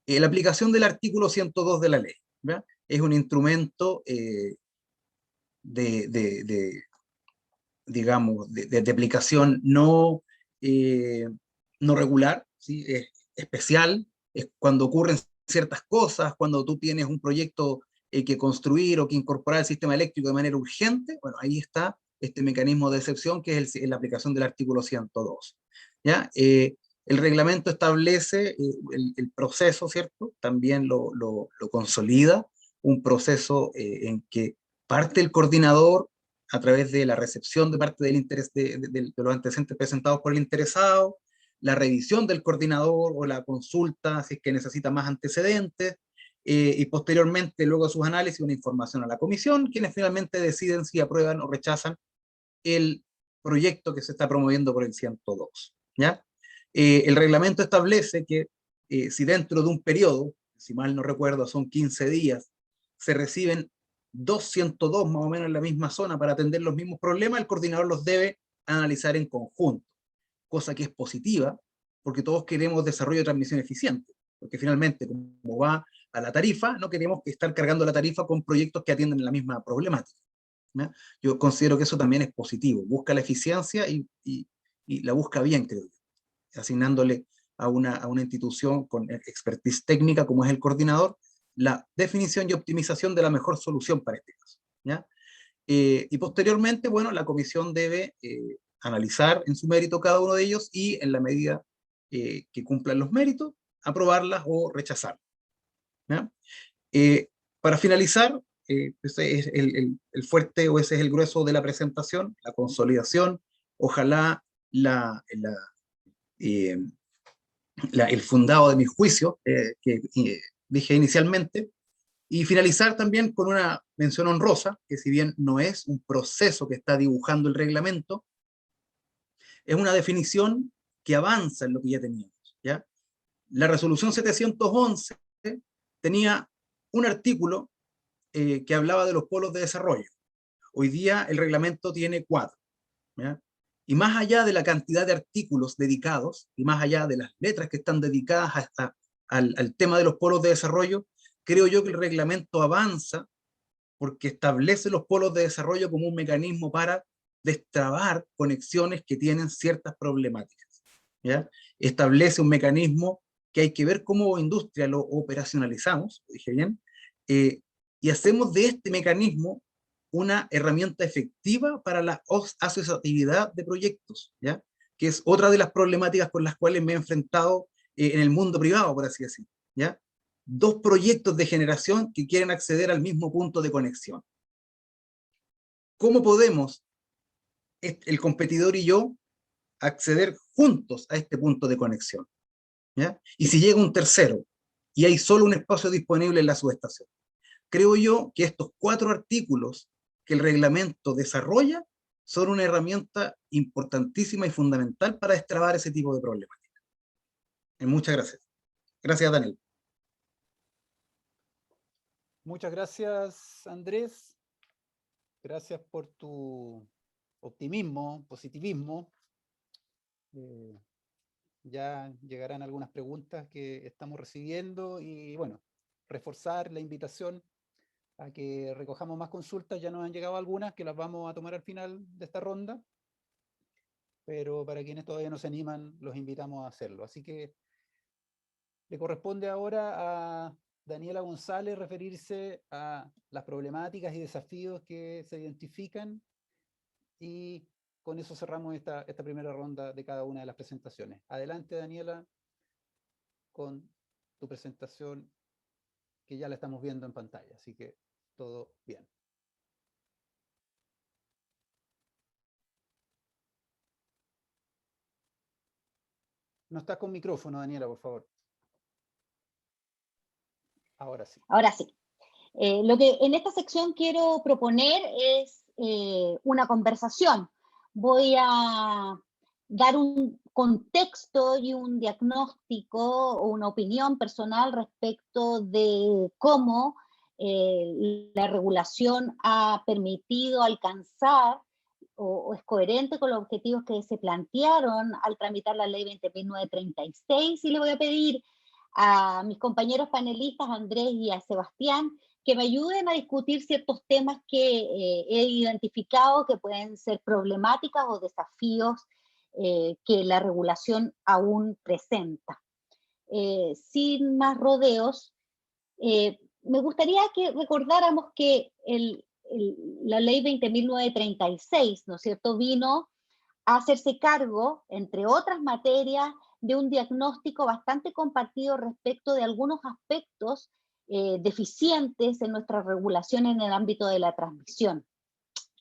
la aplicación del artículo 102 de la ley, ¿verdad? Es un instrumento digamos, de aplicación no regular, ¿sí? Es especial, es cuando ocurren ciertas cosas, cuando tú tienes un proyecto que construir o que incorporar al sistema eléctrico de manera urgente, bueno, ahí está este mecanismo de excepción que es la aplicación del artículo 102. ¿Ya? El reglamento establece el proceso, ¿cierto? También lo consolida, un proceso en que parte el coordinador a través de la recepción de parte del interés de los antecedentes presentados por el interesado, la revisión del coordinador o la consulta si es que necesita más antecedentes, y posteriormente, luego de sus análisis, una información a la comisión, quienes finalmente deciden si aprueban o rechazan el proyecto que se está promoviendo por el 102. ¿Ya? El reglamento establece que si dentro de un periodo, si mal no recuerdo son 15 días, se reciben 202 más o menos en la misma zona para atender los mismos problemas, el coordinador los debe analizar en conjunto, cosa que es positiva, porque todos queremos desarrollo de transmisión eficiente, porque finalmente, como va a la tarifa, no queremos estar cargando la tarifa con proyectos que atienden la misma problemática, ¿ya? Yo considero que eso también es positivo, busca la eficiencia y la busca bien, creo yo, asignándole a una institución con expertise técnica como es el coordinador, la definición y optimización de la mejor solución para este caso, ¿ya? Y posteriormente, bueno, la comisión debe analizar en su mérito cada uno de ellos y en la medida que cumplan los méritos, aprobarlas o rechazarlas, ¿ya? Para finalizar, ese es el fuerte o ese es el grueso de la presentación, la consolidación, ojalá el fundado de mi juicio que dije inicialmente, y finalizar también con una mención honrosa, que si bien no es un proceso que está dibujando el reglamento, es una definición que avanza en lo que ya teníamos, ¿ya? La resolución 711 tenía un artículo que hablaba de los polos de desarrollo. Hoy día el reglamento tiene 4, ¿ya? Y más allá de la cantidad de artículos dedicados, y más allá de las letras que están dedicadas hasta al tema de los polos de desarrollo, creo yo que el reglamento avanza porque establece los polos de desarrollo como un mecanismo para destrabar conexiones que tienen ciertas problemáticas, ¿ya? Establece un mecanismo que hay que ver cómo industria lo operacionalizamos, lo dije bien, y hacemos de este mecanismo una herramienta efectiva para la asociatividad de proyectos, ¿ya? Que es otra de las problemáticas con las cuales me he enfrentado en el mundo privado, por así decirlo, ¿ya? Dos proyectos de generación que quieren acceder al mismo punto de conexión. ¿Cómo podemos, el competidor y yo, acceder juntos a este punto de conexión? ¿Ya? Y si llega un tercero y hay solo un espacio disponible en la subestación, creo yo que estos 4 artículos que el reglamento desarrolla son una herramienta importantísima y fundamental para destrabar ese tipo de problemáticas. Muchas gracias. Gracias, Daniel. Muchas gracias, Andrés. Gracias por tu optimismo, positivismo. Ya llegarán algunas preguntas que estamos recibiendo y, bueno, reforzar la invitación a que recojamos más consultas. Ya nos han llegado algunas que las vamos a tomar al final de esta ronda, pero para quienes todavía no se animan, los invitamos a hacerlo. Así que le corresponde ahora a Daniela González referirse a las problemáticas y desafíos que se identifican, y con eso cerramos esta primera ronda de cada una de las presentaciones. Adelante, Daniela, con tu presentación, que ya la estamos viendo en pantalla, así que todo bien. No estás con micrófono, Daniela, por favor. Ahora sí. Ahora sí. Lo que en esta sección quiero proponer es una conversación. Voy a dar un contexto y un diagnóstico o una opinión personal respecto de cómo la regulación ha permitido alcanzar o es coherente con los objetivos que se plantearon al tramitar la ley 20.936, y le voy a pedir a mis compañeros panelistas, Andrés y a Sebastián, que me ayuden a discutir ciertos temas que he identificado que pueden ser problemáticas o desafíos que la regulación aún presenta. Sin más rodeos, me gustaría que recordáramos que la ley 20.936, ¿no es cierto?, vino a hacerse cargo, entre otras materias, de un diagnóstico bastante compartido respecto de algunos aspectos deficientes en nuestra regulación en el ámbito de la transmisión.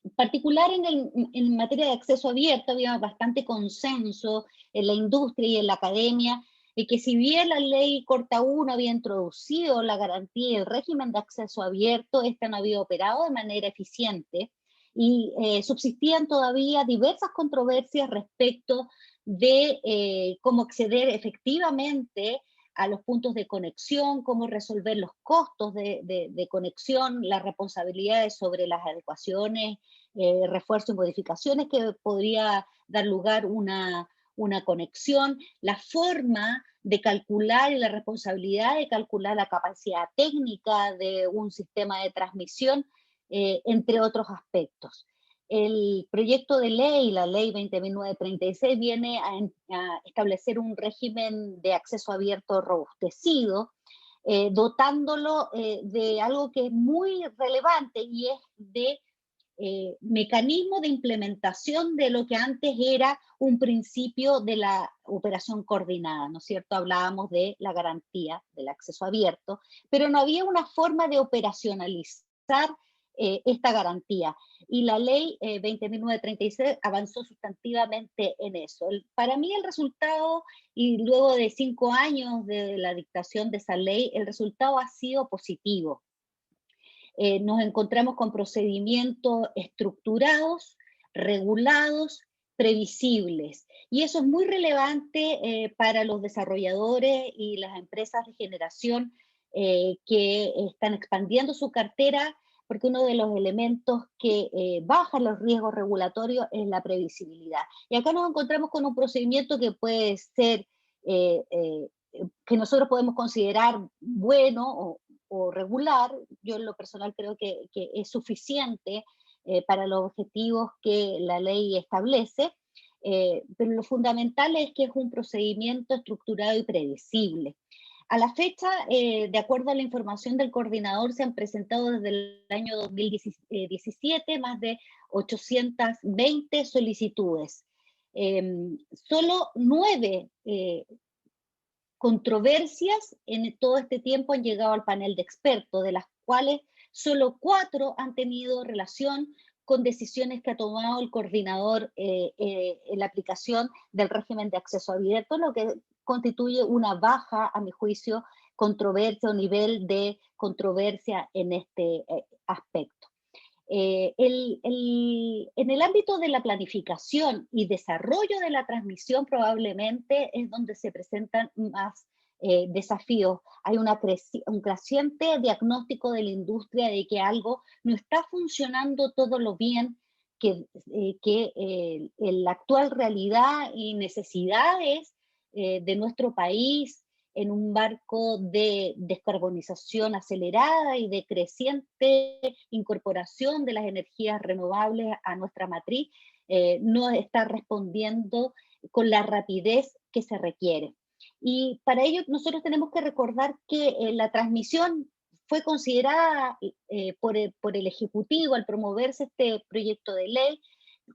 En particular en materia de acceso abierto había bastante consenso en la industria y en la academia, y que si bien la ley Corta 1 había introducido la garantía y el régimen de acceso abierto, esta no había operado de manera eficiente, y subsistían todavía diversas controversias respecto de cómo acceder efectivamente a los puntos de conexión, cómo resolver los costos de conexión, las responsabilidades sobre las adecuaciones, refuerzos y modificaciones que podría dar lugar una conexión, la forma de calcular y la responsabilidad de calcular la capacidad técnica de un sistema de transmisión, entre otros aspectos. El proyecto de ley, la ley 20.936, viene a establecer un régimen de acceso abierto robustecido, dotándolo de algo que es muy relevante, y es de mecanismo de implementación de lo que antes era un principio de la operación coordinada, ¿no es cierto? Hablábamos de la garantía del acceso abierto, pero no había una forma de operacionalizar esta garantía, y la ley 20.936 avanzó sustantivamente en eso. Para mí el resultado, y luego de 5 años de la dictación de esa ley, el resultado ha sido positivo. Nos encontramos con procedimientos estructurados, regulados, previsibles, y eso es muy relevante para los desarrolladores y las empresas de generación que están expandiendo su cartera, porque uno de los elementos que baja los riesgos regulatorios es la previsibilidad. Y acá nos encontramos con un procedimiento que puede ser, que nosotros podemos considerar bueno o regular. Yo en lo personal creo que es suficiente para los objetivos que la ley establece, pero lo fundamental es que es un procedimiento estructurado y predecible. A la fecha, de acuerdo a la información del coordinador, se han presentado desde el año 2017 más de 820 solicitudes. Solo 9 controversias en todo este tiempo han llegado al panel de expertos, de las cuales solo 4 han tenido relación con decisiones que ha tomado el coordinador en la aplicación del régimen de acceso abierto, lo que constituye una baja, a mi juicio, controversia o nivel de controversia en este aspecto. En el ámbito de la planificación y desarrollo de la transmisión probablemente es donde se presentan más desafíos. Hay un creciente diagnóstico de la industria de que algo no está funcionando todo lo bien que la actual realidad y necesidades de nuestro país en un marco de descarbonización acelerada y de creciente incorporación de las energías renovables a nuestra matriz, no está respondiendo con la rapidez que se requiere. Y para ello nosotros tenemos que recordar que la transmisión fue considerada por el Ejecutivo al promoverse este proyecto de ley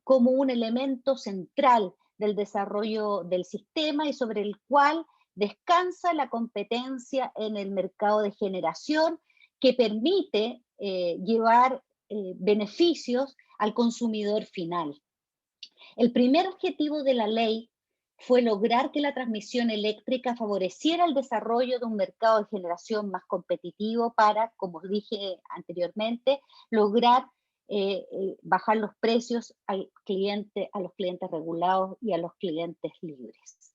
como un elemento central del desarrollo del sistema y sobre el cual descansa la competencia en el mercado de generación que permite llevar beneficios al consumidor final. El primer objetivo de la ley fue lograr que la transmisión eléctrica favoreciera el desarrollo de un mercado de generación más competitivo para, como dije anteriormente, lograr bajar los precios a los clientes regulados y a los clientes libres.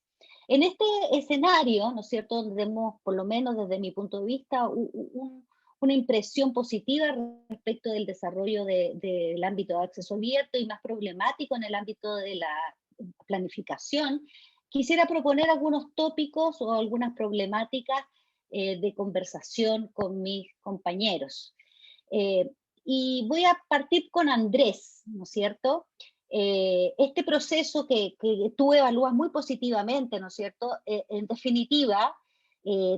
En este escenario, ¿no es cierto?, donde vemos, por lo menos desde mi punto de vista, una impresión positiva respecto del desarrollo del ámbito de acceso abierto y más problemático en el ámbito de la planificación, quisiera proponer algunos tópicos o algunas problemáticas de conversación con mis compañeros. Y voy a partir con Andrés, ¿no es cierto? Este proceso que tú evalúas muy positivamente, ¿no es cierto? En definitiva,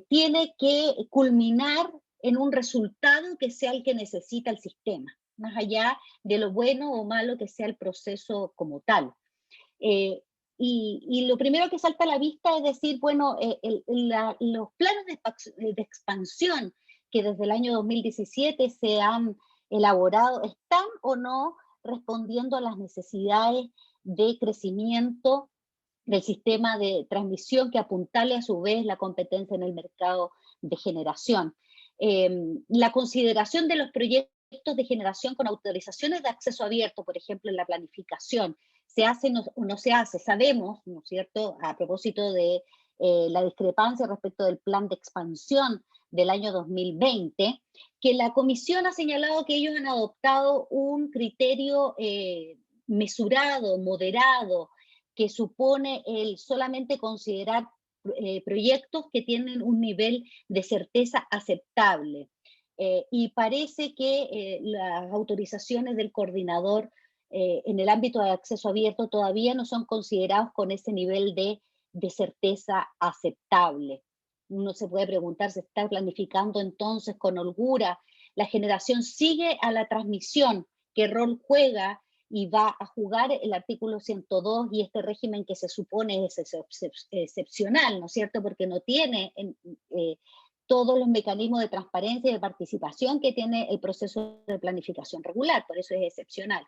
tiene que culminar en un resultado que sea el que necesita el sistema, más allá de lo bueno o malo que sea el proceso como tal. Y lo primero que salta a la vista es decir, bueno, los planes de expansión que desde el año 2017 se han elaborado, ¿están o no respondiendo a las necesidades de crecimiento del sistema de transmisión que apuntale a su vez la competencia en el mercado de generación? La consideración de los proyectos de generación con autorizaciones de acceso abierto, por ejemplo, en la planificación, ¿se hace o no se hace? Sabemos, ¿no es cierto?, a propósito de la discrepancia respecto del plan de expansión del año 2020, que la Comisión ha señalado que ellos han adoptado un criterio mesurado, moderado, que supone el solamente considerar proyectos que tienen un nivel de certeza aceptable. Y parece que las autorizaciones del coordinador en el ámbito de acceso abierto todavía no son considerados con ese nivel de certeza aceptable. Uno se puede preguntar, ¿se está planificando entonces con holgura? ¿La generación sigue a la transmisión? ¿Qué rol juega y va a jugar el artículo 102 y este régimen que se supone es excepcional, ¿no es cierto? Porque no tiene todos los mecanismos de transparencia y de participación que tiene el proceso de planificación regular, por eso es excepcional.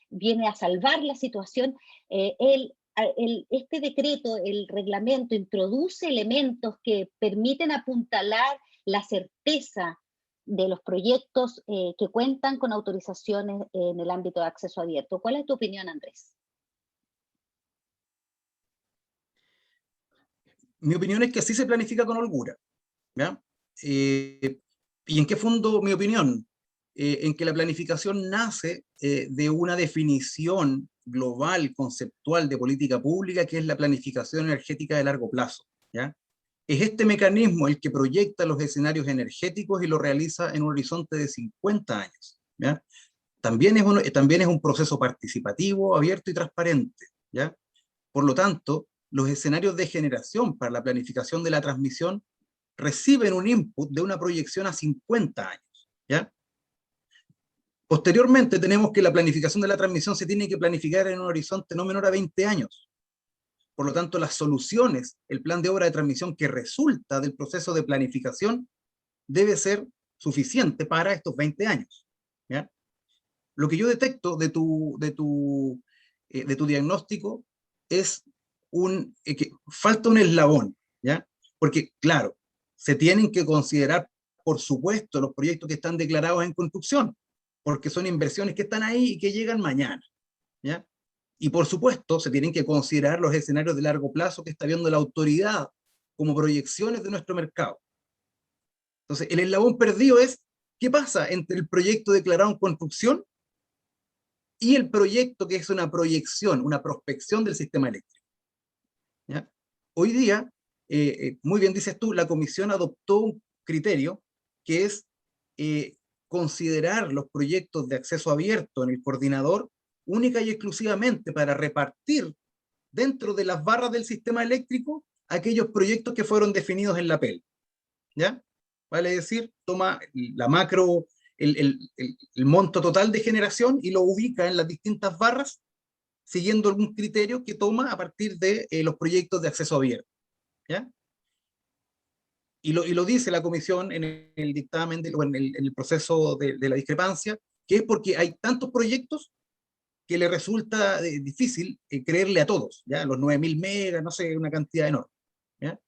Viene a salvar la situación. Este decreto, el reglamento, introduce elementos que permiten apuntalar la certeza de los proyectos que cuentan con autorizaciones en el ámbito de acceso abierto. ¿Cuál es tu opinión, Andrés? Mi opinión es que así se planifica con holgura, ¿ya? ¿Y en qué fundo mi opinión? En que la planificación nace de una definición global, conceptual de política pública, que es la planificación energética de largo plazo, ¿ya? Es este mecanismo el que proyecta los escenarios energéticos y lo realiza en un horizonte de 50 años, ¿ya? también es un proceso participativo, abierto y transparente, ¿ya? Por lo tanto, los escenarios de generación para la planificación de la transmisión reciben un input de una proyección a 50 años, ¿ya? Posteriormente tenemos que la planificación de la transmisión se tiene que planificar en un horizonte no menor a 20 años. Por lo tanto, las soluciones, el plan de obra de transmisión que resulta del proceso de planificación debe ser suficiente para estos 20 años, ¿ya? Lo que yo detecto de tu diagnóstico es que falta un eslabón, ¿ya? Porque, claro, se tienen que considerar, por supuesto, los proyectos que están declarados en construcción, porque son inversiones que están ahí y que llegan mañana, ¿ya? Y por supuesto, se tienen que considerar los escenarios de largo plazo que está viendo la autoridad como proyecciones de nuestro mercado. Entonces, el eslabón perdido es, ¿qué pasa entre el proyecto declarado en construcción y el proyecto que es una proyección, una prospección del sistema eléctrico? ¿Ya? Hoy día, muy bien dices tú, la comisión adoptó un criterio que es considerar los proyectos de acceso abierto en el coordinador única y exclusivamente para repartir dentro de las barras del sistema eléctrico aquellos proyectos que fueron definidos en la PEL, ¿ya? Vale decir, toma la macro, el monto total de generación y lo ubica en las distintas barras siguiendo algún criterio que toma a partir de los proyectos de acceso abierto, ¿ya? Y lo dice la comisión en el dictamen, o en el proceso de la discrepancia, que es porque hay tantos proyectos que le resulta difícil creerle a todos, ¿ya? Los 9.000 megas, no sé, una cantidad enorme, ¿ya?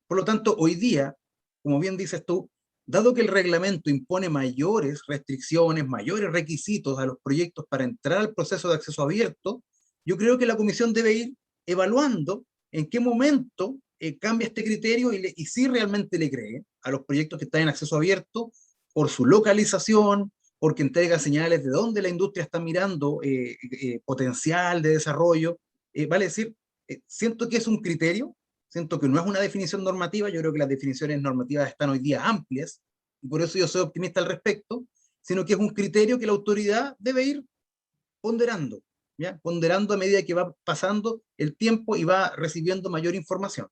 Por lo tanto, hoy día, como bien dices tú, dado que el reglamento impone mayores restricciones, mayores requisitos a los proyectos para entrar al proceso de acceso abierto, yo creo que la comisión debe ir evaluando en qué momento cambia este criterio y si realmente le cree a los proyectos que están en acceso abierto por su localización, porque entrega señales de dónde la industria está mirando potencial de desarrollo. Vale decir, siento que es un criterio, siento que no es una definición normativa, yo creo que las definiciones normativas están hoy día amplias, y por eso yo soy optimista al respecto, sino que es un criterio que la autoridad debe ir ponderando, ¿ya? Ponderando a medida que va pasando el tiempo y va recibiendo mayor información.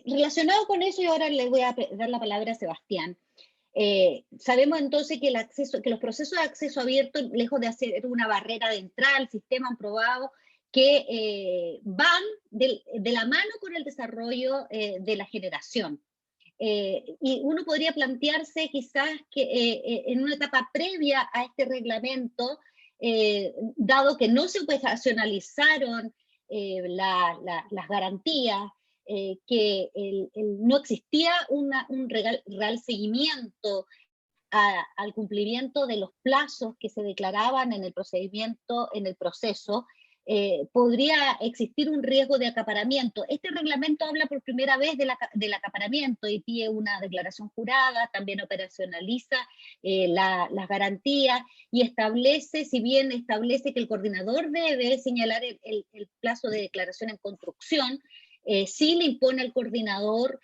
Relacionado con eso, y ahora le voy a dar la palabra a Sebastián. Sabemos entonces que los procesos de acceso abierto, lejos de hacer una barrera de entrada al sistema, han probado que van de la mano con el desarrollo de la generación. Y uno podría plantearse quizás que en una etapa previa a este reglamento, dado que no se operacionalizaron las garantías, que no existía un real seguimiento al cumplimiento de los plazos que se declaraban en el procedimiento, en el proceso, podría existir un riesgo de acaparamiento. Este reglamento habla por primera vez del acaparamiento y pide una declaración jurada, también operacionaliza las garantías y establece, si bien establece que el coordinador debe señalar el plazo de declaración en construcción, sí le impone al coordinador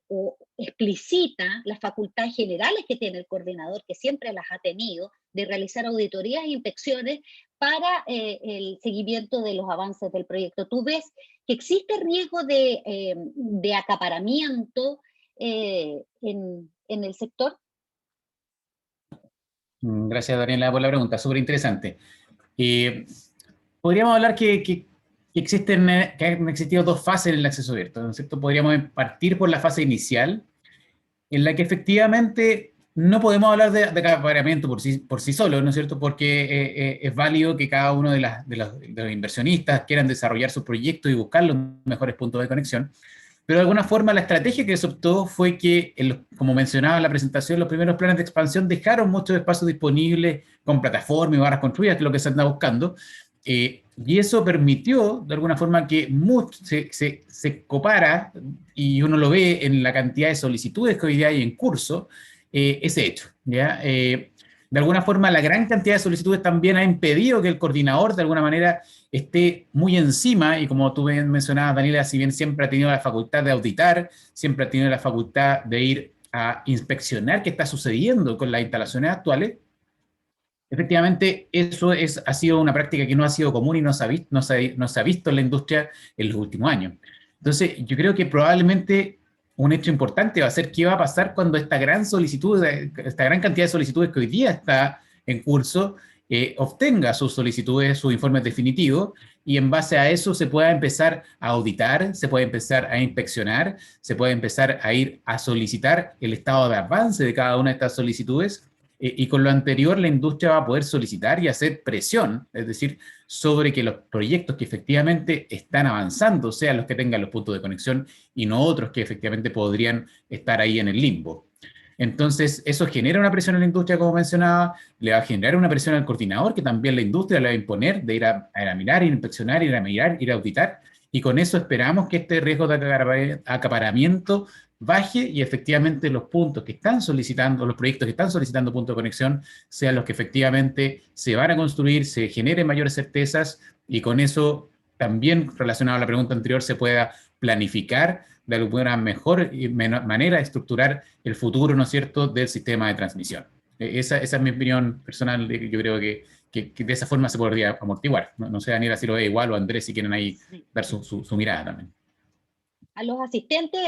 o explicita las facultades generales que tiene el coordinador, que siempre las ha tenido, de realizar auditorías e inspecciones para el seguimiento de los avances del proyecto. ¿Tú ves que existe riesgo de acaparamiento en el sector? Gracias, Daniela, por la pregunta, súper interesante. Podríamos hablar que han existido dos fases en el acceso abierto, ¿no es cierto? Podríamos partir por la fase inicial, en la que efectivamente no podemos hablar de acaparamiento por sí solo, ¿no es cierto? Porque es válido que cada uno de los inversionistas quieran desarrollar sus proyectos y buscar los mejores puntos de conexión, pero de alguna forma la estrategia que se optó fue que, como mencionaba en la presentación, los primeros planes de expansión dejaron muchos espacios disponibles con plataformas y barras construidas, que es lo que se anda buscando, y eso permitió, de alguna forma, que se copara, y uno lo ve en la cantidad de solicitudes que hoy día hay en curso, ese hecho, ¿ya? De alguna forma, la gran cantidad de solicitudes también ha impedido que el coordinador, de alguna manera, esté muy encima, y como tú bien mencionabas, Daniela, si bien siempre ha tenido la facultad de auditar, siempre ha tenido la facultad de ir a inspeccionar qué está sucediendo con las instalaciones actuales, efectivamente eso ha sido una práctica que no ha sido común y no se ha visto en la industria en los últimos años. Entonces, yo creo que probablemente un hecho importante va a ser qué va a pasar cuando esta gran cantidad de solicitudes que hoy día está en curso, obtenga sus solicitudes, sus informes definitivos, y en base a eso se pueda empezar a auditar, se puede empezar a inspeccionar, se puede empezar a ir a solicitar el estado de avance de cada una de estas solicitudes, y con lo anterior la industria va a poder solicitar y hacer presión, es decir, sobre que los proyectos que efectivamente están avanzando sean los que tengan los puntos de conexión y no otros que efectivamente podrían estar ahí en el limbo. Entonces, eso genera una presión en la industria, como mencionaba, le va a generar una presión al coordinador, que también la industria le va a imponer de ir a mirar, ir a inspeccionar, ir a mirar, ir a auditar, y con eso esperamos que este riesgo de acaparamiento baje y efectivamente los puntos que están solicitando, los proyectos que están solicitando punto de conexión, sean los que efectivamente se van a construir, se generen mayores certezas, y con eso también, relacionado a la pregunta anterior, se pueda planificar de alguna mejor manera de estructurar el futuro, ¿no es cierto?, del sistema de transmisión. Esa es mi opinión personal. Yo creo que de esa forma se podría amortiguar. No sé, Daniela, si lo ve igual, o Andrés, si quieren ahí dar su mirada también. A los asistentes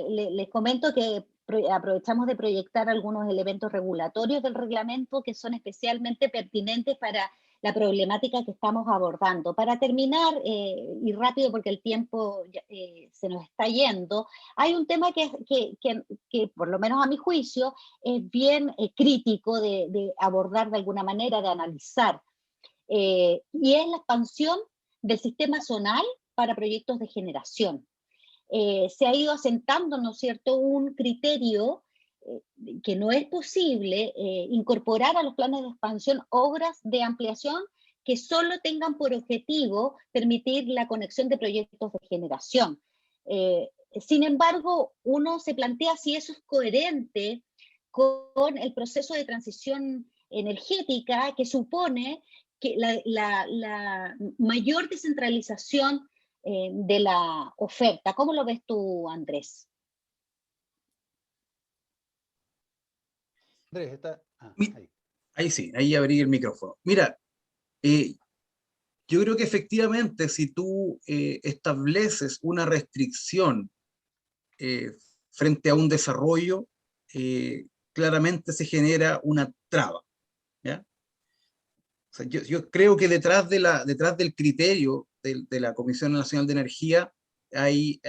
les comento que aprovechamos de proyectar algunos elementos regulatorios del reglamento que son especialmente pertinentes para la problemática que estamos abordando. Para terminar, y rápido porque el tiempo se nos está yendo, hay un tema que por lo menos a mi juicio, es bien crítico de abordar de alguna manera, de analizar, y es la expansión del sistema zonal para proyectos de generación. Se ha ido asentando, ¿no es cierto?, un criterio que no es posible incorporar a los planes de expansión obras de ampliación que solo tengan por objetivo permitir la conexión de proyectos de generación. Sin embargo, uno se plantea si eso es coherente con el proceso de transición energética que supone que la mayor descentralización de la oferta. ¿Cómo lo ves tú, Andrés? Andrés, está... Ahí sí, ahí abrí el micrófono. Mira, yo creo que efectivamente si tú estableces una restricción frente a un desarrollo, claramente se genera una traba, ¿ya? O sea, yo creo que detrás del criterio de la Comisión Nacional de Energía hay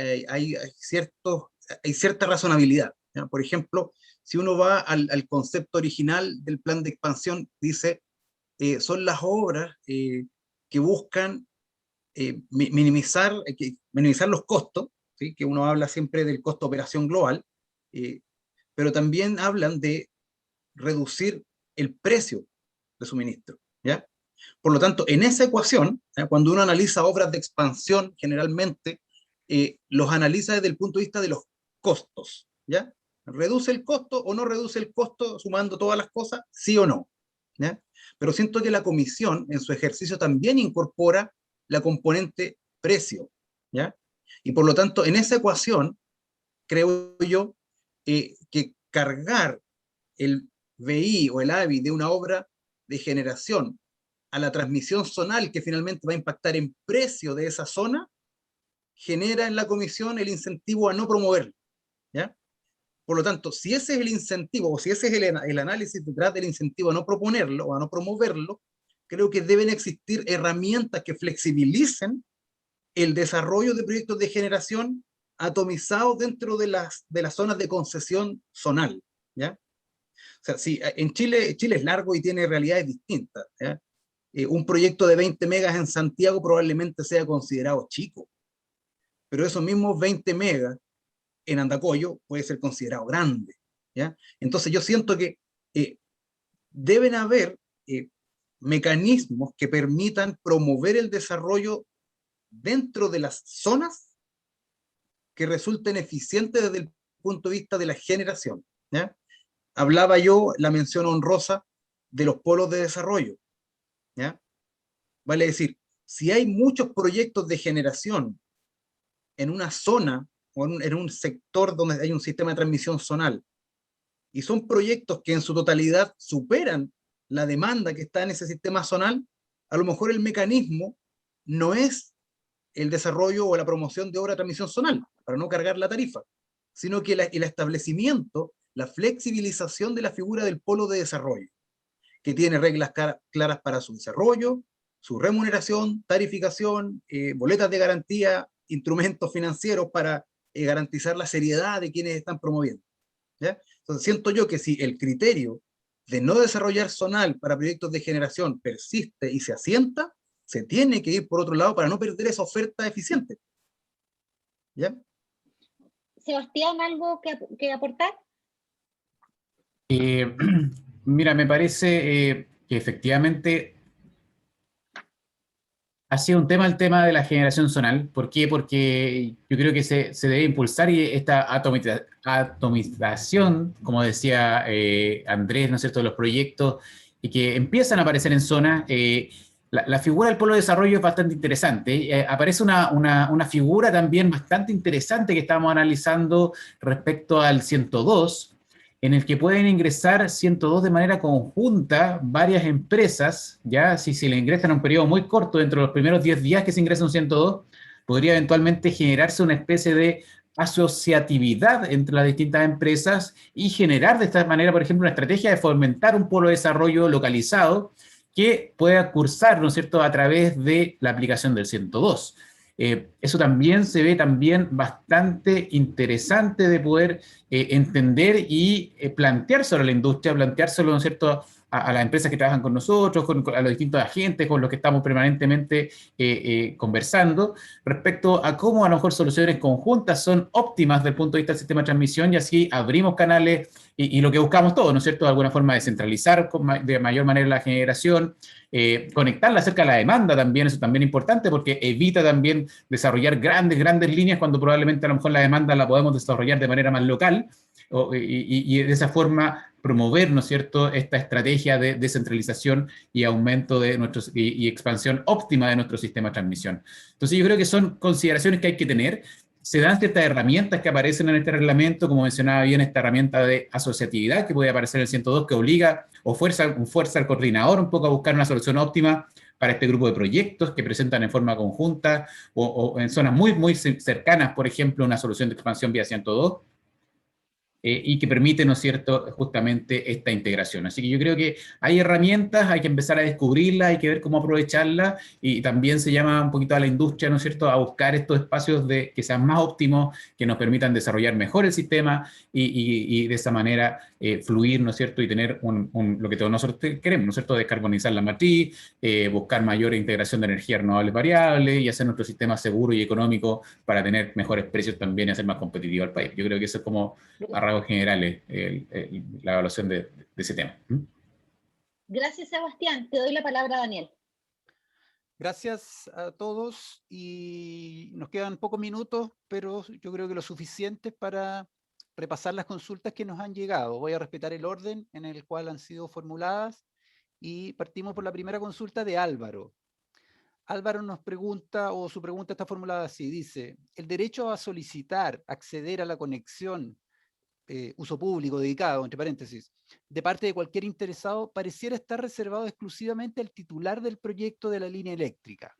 cierta razonabilidad, ¿ya? Por ejemplo, si uno va al concepto original del plan de expansión, dice, son las obras que buscan minimizar los costos, ¿sí? Que uno habla siempre del costo de operación global, pero también hablan de reducir el precio de suministro, ¿ya? Por lo tanto, en esa ecuación, ¿ya?, cuando uno analiza obras de expansión, generalmente los analiza desde el punto de vista de los costos, ¿ya? ¿Reduce el costo o no reduce el costo sumando todas las cosas? ¿Sí o no? ¿Ya? Pero siento que la comisión en su ejercicio también incorpora la componente precio, ¿ya? Y por lo tanto, en esa ecuación, creo yo que cargar el VI o el AVI de una obra de generación a la transmisión zonal que finalmente va a impactar en precio de esa zona, genera en la comisión el incentivo a no promoverlo, ¿ya? Por lo tanto, si ese es el incentivo, o si ese es el análisis detrás del incentivo a no proponerlo o a no promoverlo, creo que deben existir herramientas que flexibilicen el desarrollo de proyectos de generación atomizados dentro de las zonas de concesión zonal, ¿ya? O sea, sí, en Chile es largo y tiene realidades distintas, ¿ya? Un proyecto de 20 megas en Santiago probablemente sea considerado chico, pero esos mismos 20 megas en Andacollo puede ser considerado grande, ¿ya? Entonces yo siento que deben haber mecanismos que permitan promover el desarrollo dentro de las zonas que resulten eficientes desde el punto de vista de la generación, ¿ya? Hablaba yo, la mención honrosa de los polos de desarrollo, ¿ya? Vale decir, si hay muchos proyectos de generación en una zona o en un sector donde hay un sistema de transmisión zonal y son proyectos que en su totalidad superan la demanda que está en ese sistema zonal, a lo mejor el mecanismo no es el desarrollo o la promoción de obra de transmisión zonal, para no cargar la tarifa, sino que el establecimiento, la flexibilización de la figura del polo de desarrollo, que tiene reglas claras para su desarrollo, su remuneración, tarificación, boletas de garantía, instrumentos financieros para garantizar la seriedad de quienes están promoviendo, ¿ya? Entonces siento yo que si el criterio de no desarrollar zonal para proyectos de generación persiste y se asienta, se tiene que ir por otro lado para no perder esa oferta eficiente, ¿ya? Sebastián, ¿algo que aportar? Mira, me parece que efectivamente ha sido un tema el tema de la generación zonal. ¿Por qué? Porque yo creo que se debe impulsar y esta atomización, como decía Andrés, ¿no es cierto?, de los proyectos y que empiezan a aparecer en zonas. La figura del polo de desarrollo es bastante interesante. Aparece una figura también bastante interesante que estábamos analizando respecto al 102, en el que pueden ingresar 102 de manera conjunta varias empresas, ya si se le ingresan a un periodo muy corto, dentro de los primeros 10 días que se ingresa un 102, podría eventualmente generarse una especie de asociatividad entre las distintas empresas y generar de esta manera, por ejemplo, una estrategia de fomentar un polo de desarrollo localizado que pueda cursar, ¿no es cierto?, a través de la aplicación del 102. Eso también se ve también bastante interesante de poder entender y planteárselo a la industria, planteárselo, ¿no es cierto?, a las empresas que trabajan con nosotros, a los distintos agentes con los que estamos permanentemente conversando, respecto a cómo a lo mejor soluciones conjuntas son óptimas desde el punto de vista del sistema de transmisión, y así abrimos canales y lo que buscamos todos, ¿no es cierto?, de alguna forma descentralizar de mayor manera la generación, conectarla acerca de la demanda también, eso también es importante porque evita también desarrollar grandes líneas cuando probablemente a lo mejor la demanda la podemos desarrollar de manera más local, y de esa forma promover, ¿no es cierto?, esta estrategia de descentralización y aumento de y expansión óptima de nuestro sistema de transmisión. Entonces yo creo que son consideraciones que hay que tener. Se dan ciertas herramientas que aparecen en este reglamento, como mencionaba bien, esta herramienta de asociatividad que puede aparecer en el 102, que obliga o fuerza al coordinador un poco a buscar una solución óptima para este grupo de proyectos que presentan en forma conjunta o en zonas muy cercanas, por ejemplo, una solución de expansión vía 102. Y que permite, ¿no es cierto?, justamente esta integración. Así que yo creo que hay herramientas, hay que empezar a descubrirlas, hay que ver cómo aprovecharlas, y también se llama un poquito a la industria, ¿no es cierto?, a buscar estos espacios que sean más óptimos, que nos permitan desarrollar mejor el sistema y de esa manera fluir, ¿no es cierto?, y tener lo que todos nosotros queremos, ¿no es cierto?, descarbonizar la matriz, buscar mayor integración de energías renovables variables y hacer nuestro sistema seguro y económico para tener mejores precios también y hacer más competitivo al país. Yo creo que eso es como a rasgos generales la evaluación de ese tema. Gracias, Sebastián. Te doy la palabra a Daniel. Gracias a todos, y nos quedan pocos minutos, pero yo creo que lo suficiente para repasar las consultas que nos han llegado. Voy a respetar el orden en el cual han sido formuladas y partimos por la primera consulta de Álvaro. Álvaro nos pregunta, o su pregunta está formulada así, dice: el derecho a solicitar acceder a la conexión uso público dedicado, entre paréntesis, de parte de cualquier interesado, pareciera estar reservado exclusivamente al titular del proyecto de la línea eléctrica.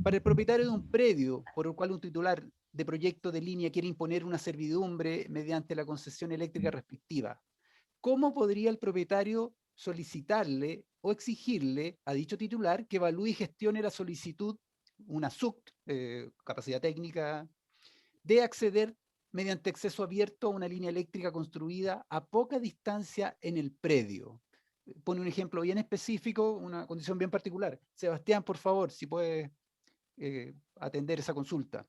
Para el propietario de un predio por el cual un titular de proyecto de línea quiere imponer una servidumbre mediante la concesión eléctrica respectiva, ¿cómo podría el propietario solicitarle o exigirle a dicho titular que evalúe y gestione la solicitud, una SUC, capacidad técnica, de acceder mediante acceso abierto a una línea eléctrica construida a poca distancia en el predio? Pone un ejemplo bien específico, una condición bien particular. Sebastián, por favor, si puede atender esa consulta.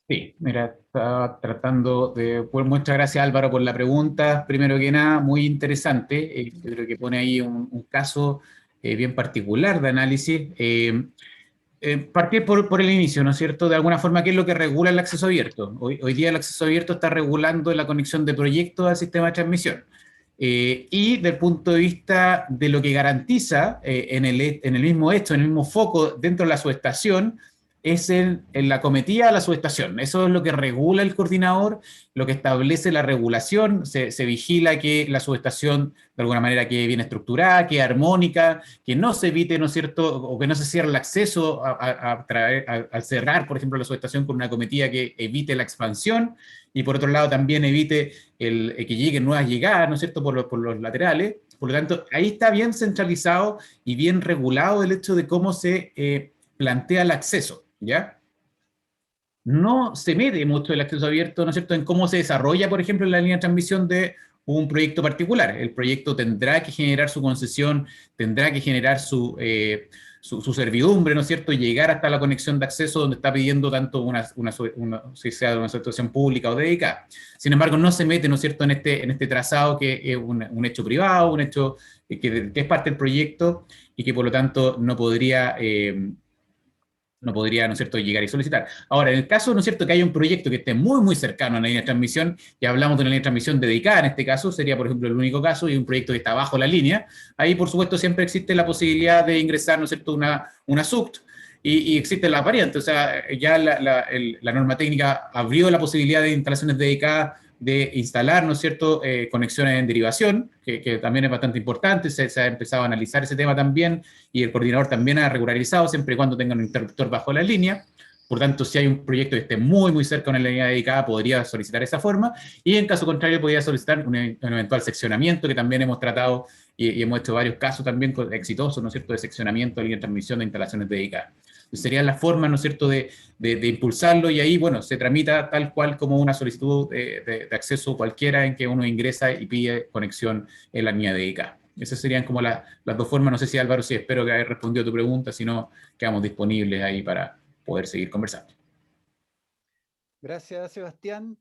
Sí, mira, estaba tratando de... Pues muchas gracias, Álvaro, por la pregunta. Primero que nada, muy interesante. Yo creo que pone ahí un caso bien particular de análisis. Partir por el inicio, ¿no es cierto? De alguna forma, ¿qué es lo que regula el acceso abierto? Hoy día el acceso abierto está regulando la conexión de proyectos al sistema de transmisión. Y del punto de vista de lo que garantiza en el mismo hecho, en el mismo foco, dentro de la subestación, es en la cometida de la subestación. Eso es lo que regula el coordinador, lo que establece la regulación. Se vigila que la subestación de alguna manera quede bien estructurada, quede armónica, que no se evite, ¿no es cierto?, o que no se cierre el acceso al cerrar, por ejemplo, la subestación con una cometida que evite la expansión, y por otro lado también evite que lleguen nuevas llegadas, ¿no es cierto?, por los laterales. Por lo tanto, ahí está bien centralizado y bien regulado el hecho de cómo se plantea el acceso, ¿ya? No se mete mucho el acceso abierto, ¿no es cierto?, en cómo se desarrolla, por ejemplo, la línea de transmisión de un proyecto particular. El proyecto tendrá que generar su concesión, tendrá que generar su servidumbre, ¿no es cierto?, y llegar hasta la conexión de acceso donde está pidiendo tanto si sea una situación pública o dedicada. Sin embargo, no se mete, ¿no es cierto?, en este trazado que es un hecho privado, un hecho que es parte del proyecto y que por lo tanto no podría, ¿no es cierto?, llegar y solicitar. Ahora, en el caso, ¿no es cierto?, que haya un proyecto que esté muy, muy cercano a la línea de transmisión, y hablamos de una línea de transmisión dedicada en este caso, sería, por ejemplo, el único caso, y un proyecto que está bajo la línea, ahí, por supuesto, siempre existe la posibilidad de ingresar, ¿no es cierto?, una SUCT, y existe la variante, o sea, ya la norma técnica abrió la posibilidad de instalaciones dedicadas de instalar, ¿no es cierto?, conexiones en derivación, que también es bastante importante. Se ha empezado a analizar ese tema también, y el coordinador también ha regularizado, siempre y cuando tenga un interruptor bajo la línea. Por tanto, si hay un proyecto que esté muy, muy cerca de una línea dedicada, podría solicitar esa forma, y en caso contrario, podría solicitar un eventual seccionamiento, que también hemos tratado y hemos hecho varios casos también exitosos, ¿no es cierto?, de seccionamiento de línea de transmisión de instalaciones dedicadas. Serían las formas, ¿no es cierto?, de impulsarlo, y ahí, bueno, se tramita tal cual como una solicitud de acceso cualquiera en que uno ingresa y pide conexión en la línea dedicada. Esas serían como las dos formas. No sé si, Álvaro, si espero que haya respondido a tu pregunta, si no, quedamos disponibles ahí para poder seguir conversando. Gracias, Sebastián.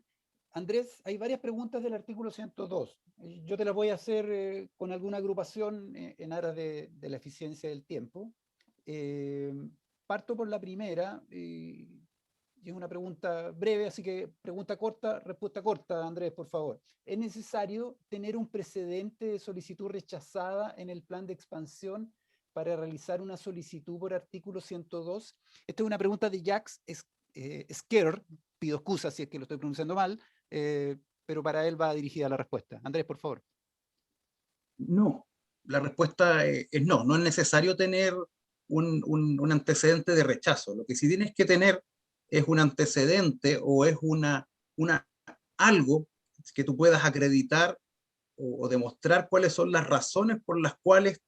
Andrés, hay varias preguntas del artículo 102. Yo te las voy a hacer con alguna agrupación en aras de la eficiencia del tiempo. Parto por la primera, y es una pregunta breve, así que pregunta corta, respuesta corta, Andrés, por favor. ¿Es necesario tener un precedente de solicitud rechazada en el plan de expansión para realizar una solicitud por artículo 102? Esta es una pregunta de Jacques Esquer, pido excusas si es que lo estoy pronunciando mal, pero para él va dirigida la respuesta. Andrés, por favor. No, la respuesta es no. No es necesario tener un antecedente de rechazo. Lo que sí tienes que tener es un antecedente, o es algo que tú puedas acreditar o demostrar cuáles son las razones por las cuales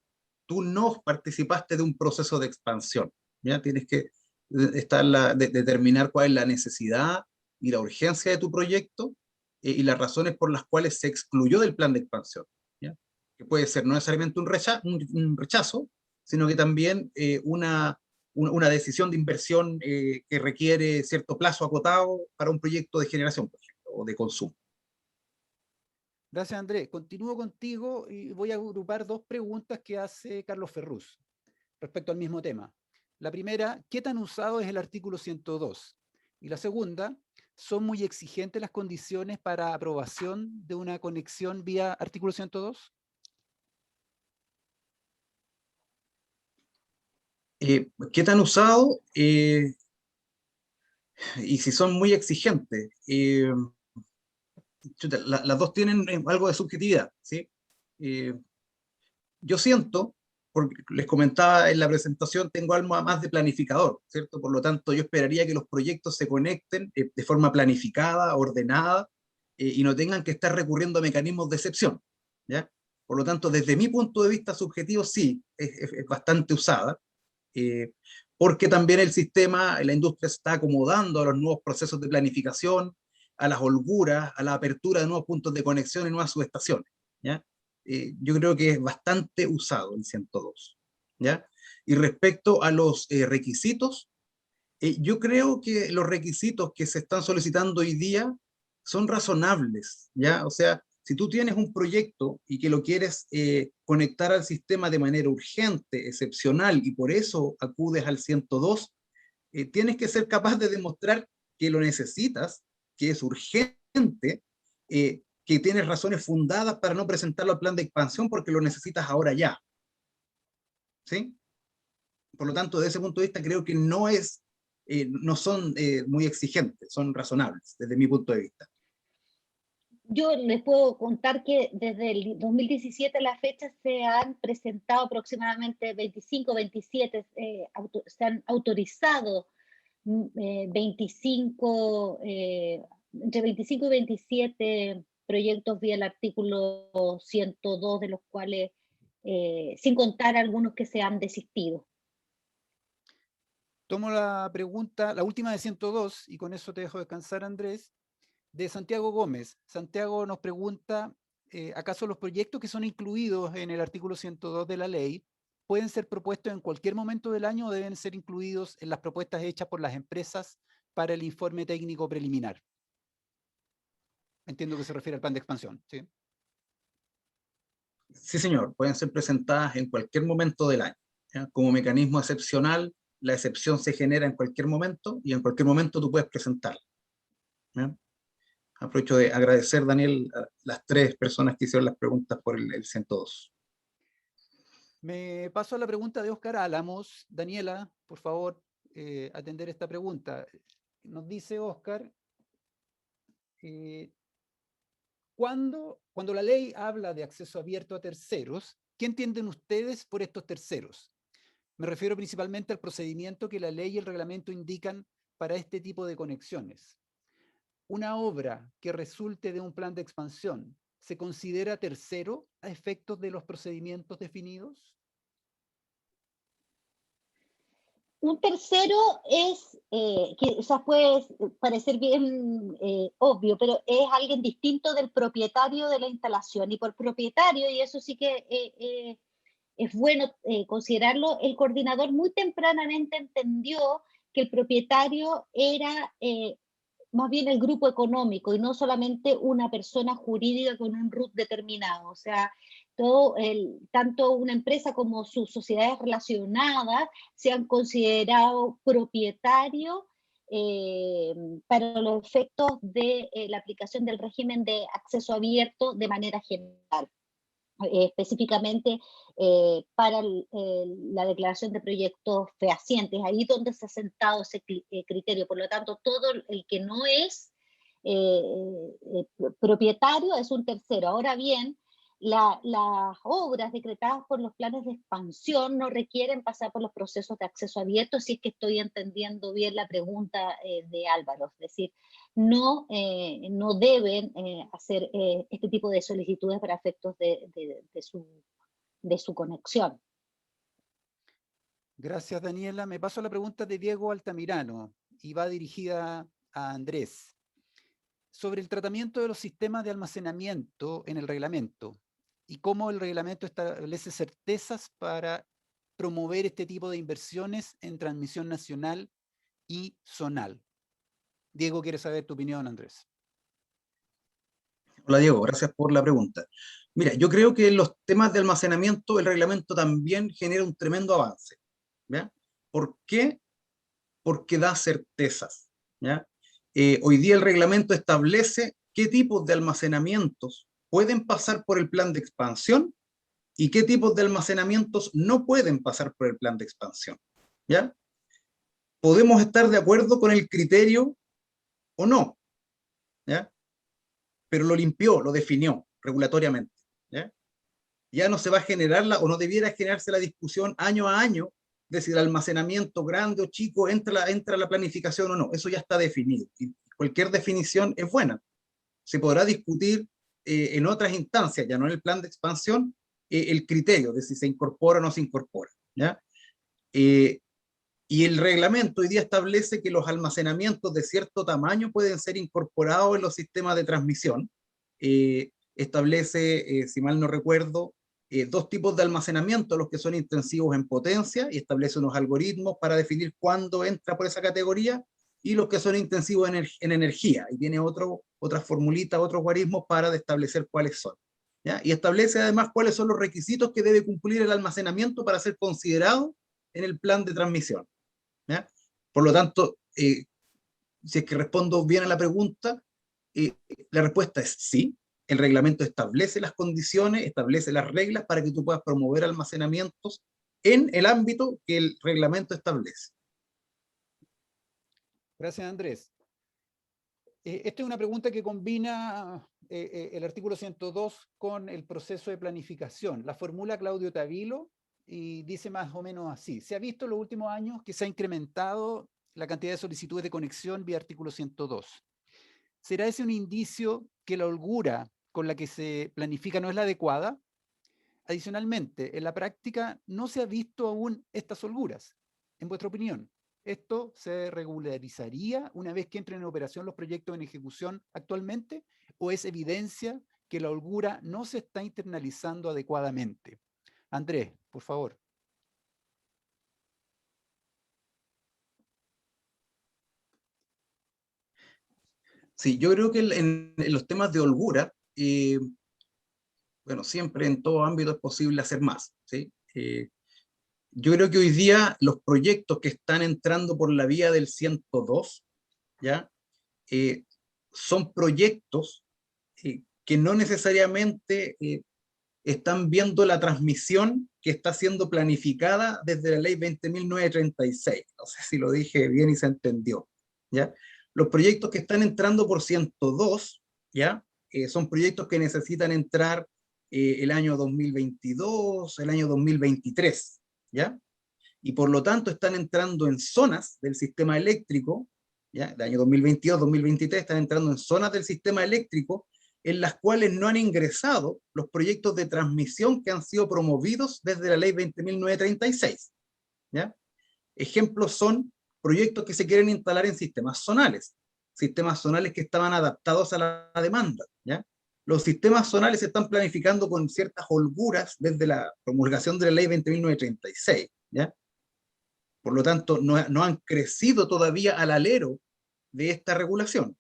tú no participaste de un proceso de expansión. ¿Ya? Tienes que determinar cuál es la necesidad y la urgencia de tu proyecto, y las razones por las cuales se excluyó del plan de expansión. ¿Ya? Que puede ser no necesariamente un rechazo, sino que también una decisión de inversión que requiere cierto plazo acotado para un proyecto de generación, por ejemplo, o de consumo. Gracias, Andrés. Continúo contigo y voy a agrupar dos preguntas que hace Carlos Ferrús respecto al mismo tema. La primera, ¿qué tan usado es el artículo 102? Y la segunda, ¿son muy exigentes las condiciones para aprobación de una conexión vía artículo 102? ¿Qué tan usado? Y si son muy exigentes. Las dos tienen algo de subjetividad, ¿sí? Yo siento, porque les comentaba en la presentación, tengo algo más de planificador, ¿cierto? Por lo tanto, yo esperaría que los proyectos se conecten de forma planificada, ordenada, y no tengan que estar recurriendo a mecanismos de excepción, ¿ya? Por lo tanto, desde mi punto de vista subjetivo, sí, es bastante usada, porque también el sistema, la industria se está acomodando a los nuevos procesos de planificación, a las holguras, a la apertura de nuevos puntos de conexión y nuevas subestaciones, ¿ya? Yo creo que es bastante usado el 102, ¿ya? Y respecto a los requisitos, yo creo que los requisitos que se están solicitando hoy día son razonables, ¿ya? O sea, si tú tienes un proyecto y que lo quieres conectar al sistema de manera urgente, excepcional, y por eso acudes al 102, tienes que ser capaz de demostrar que lo necesitas, que es urgente, que tienes razones fundadas para no presentarlo al plan de expansión porque lo necesitas ahora ya. ¿Sí? Por lo tanto, desde ese punto de vista, creo que no es no son muy exigentes, son razonables desde mi punto de vista. Yo les puedo contar que desde el 2017 a la fecha se han presentado aproximadamente 25, 27, se han autorizado 25, entre 25 y 27 proyectos vía el artículo 102, de los cuales, sin contar algunos que se han desistido. Tomo la pregunta, la última de 102, y con eso te dejo descansar, Andrés, de Santiago Gómez. Santiago nos pregunta, ¿acaso los proyectos que son incluidos en el artículo 102 de la ley pueden ser propuestos en cualquier momento del año o deben ser incluidos en las propuestas hechas por las empresas para el informe técnico preliminar? Entiendo que se refiere al plan de expansión, ¿sí? Sí, señor, pueden ser presentadas en cualquier momento del año, ¿ya? Como mecanismo excepcional, la excepción se genera en cualquier momento y en cualquier momento tú puedes presentarla, ¿ya? Aprovecho de agradecer, Daniel, a las 3 personas que hicieron las preguntas por el 102. Me paso a la pregunta de Óscar Álamos. Daniela, por favor, atender esta pregunta. Nos dice Óscar, cuando la ley habla de acceso abierto a terceros, ¿qué entienden ustedes por estos terceros? Me refiero principalmente al procedimiento que la ley y el reglamento indican para este tipo de conexiones. ¿Una obra que resulte de un plan de expansión se considera tercero a efectos de los procedimientos definidos? Un tercero es, quizás puede parecer bien obvio, pero es alguien distinto del propietario de la instalación. Y por propietario, y eso sí que es bueno considerarlo, el coordinador muy tempranamente entendió que el propietario era más bien el grupo económico y no solamente una persona jurídica con un RUT determinado. O sea, tanto una empresa como sus sociedades relacionadas se han considerado propietarios para los efectos de la aplicación del régimen de acceso abierto de manera general. Específicamente para la declaración de proyectos fehacientes, ahí donde se ha sentado ese criterio. Por lo tanto, todo el que no es propietario es un tercero. Ahora bien, las obras decretadas por los planes de expansión no requieren pasar por los procesos de acceso abierto, si es que estoy entendiendo bien la pregunta de Álvaro. Es decir, no deben hacer este tipo de solicitudes para efectos de su conexión. Gracias, Daniela. Me paso a la pregunta de Diego Altamirano y va dirigida a Andrés. Sobre el tratamiento de los sistemas de almacenamiento en el reglamento y cómo el reglamento establece certezas para promover este tipo de inversiones en transmisión nacional y zonal. Diego quiere saber tu opinión, Andrés. Hola, Diego, gracias por la pregunta. Mira, yo creo que en los temas de almacenamiento el reglamento también genera un tremendo avance, ¿ya? ¿Por qué? Porque da certezas, ¿ya? Hoy día el reglamento establece qué tipos de almacenamientos pueden pasar por el plan de expansión y qué tipos de almacenamientos no pueden pasar por el plan de expansión, ¿ya? Podemos estar de acuerdo con el criterio o no, ¿ya? Pero lo limpió, lo definió regulatoriamente, ¿ya? Ya no se va a generar o no debiera generarse la discusión año a año de si el almacenamiento grande o chico entra a la planificación o no. Eso ya está definido. Y cualquier definición es buena. Se podrá discutir en otras instancias, ya no en el plan de expansión, el criterio de si se incorpora o no se incorpora, ¿ya? Y el reglamento hoy día establece que los almacenamientos de cierto tamaño pueden ser incorporados en los sistemas de transmisión. Establece, si mal no recuerdo, 2 tipos de almacenamiento, los que son intensivos en potencia, y establece unos algoritmos para definir cuándo entra por esa categoría, y los que son intensivos en energía, y tiene otras formulitas, otros guarismos para establecer cuáles son, ¿ya? Y establece además cuáles son los requisitos que debe cumplir el almacenamiento para ser considerado en el plan de transmisión, ¿ya? Por lo tanto, si es que respondo bien a la pregunta, la respuesta es sí. El reglamento establece las condiciones, establece las reglas para que tú puedas promover almacenamientos en el ámbito que el reglamento establece. Gracias, Andrés. Esta es una pregunta que combina el artículo 102 con el proceso de planificación. La formula Claudio Tavilo y dice más o menos así. Se ha visto en los últimos años que se ha incrementado la cantidad de solicitudes de conexión vía artículo 102. ¿Será ese un indicio que la holgura con la que se planifica no es la adecuada? Adicionalmente, en la práctica no se ha visto aún estas holguras. En vuestra opinión, ¿esto se regularizaría una vez que entren en operación los proyectos en ejecución actualmente? ¿O es evidencia que la holgura no se está internalizando adecuadamente? Andrés, por favor. Sí, yo creo que en los temas de holgura, bueno, siempre en todo ámbito es posible hacer más, ¿sí? Yo creo que hoy día los proyectos que están entrando por la vía del 102, ¿ya? Son proyectos que no necesariamente están viendo la transmisión que está siendo planificada desde la ley 20.936. No sé si lo dije bien y se entendió, ¿ya? Los proyectos que están entrando por 102, ¿ya? Son proyectos que necesitan entrar el año 2022, el año 2023, ¿ya? Y por lo tanto están entrando en zonas del sistema eléctrico, ¿ya? El año 2022, 2023 están entrando en zonas del sistema eléctrico en las cuales no han ingresado los proyectos de transmisión que han sido promovidos desde la ley 20.936, ¿ya? Ejemplos son proyectos que se quieren instalar en sistemas zonales que estaban adaptados a la demanda, ¿ya? Los sistemas zonales se están planificando con ciertas holguras desde la promulgación de la ley 20.936, ¿ya? Por lo tanto, no han crecido todavía al alero de esta regulación,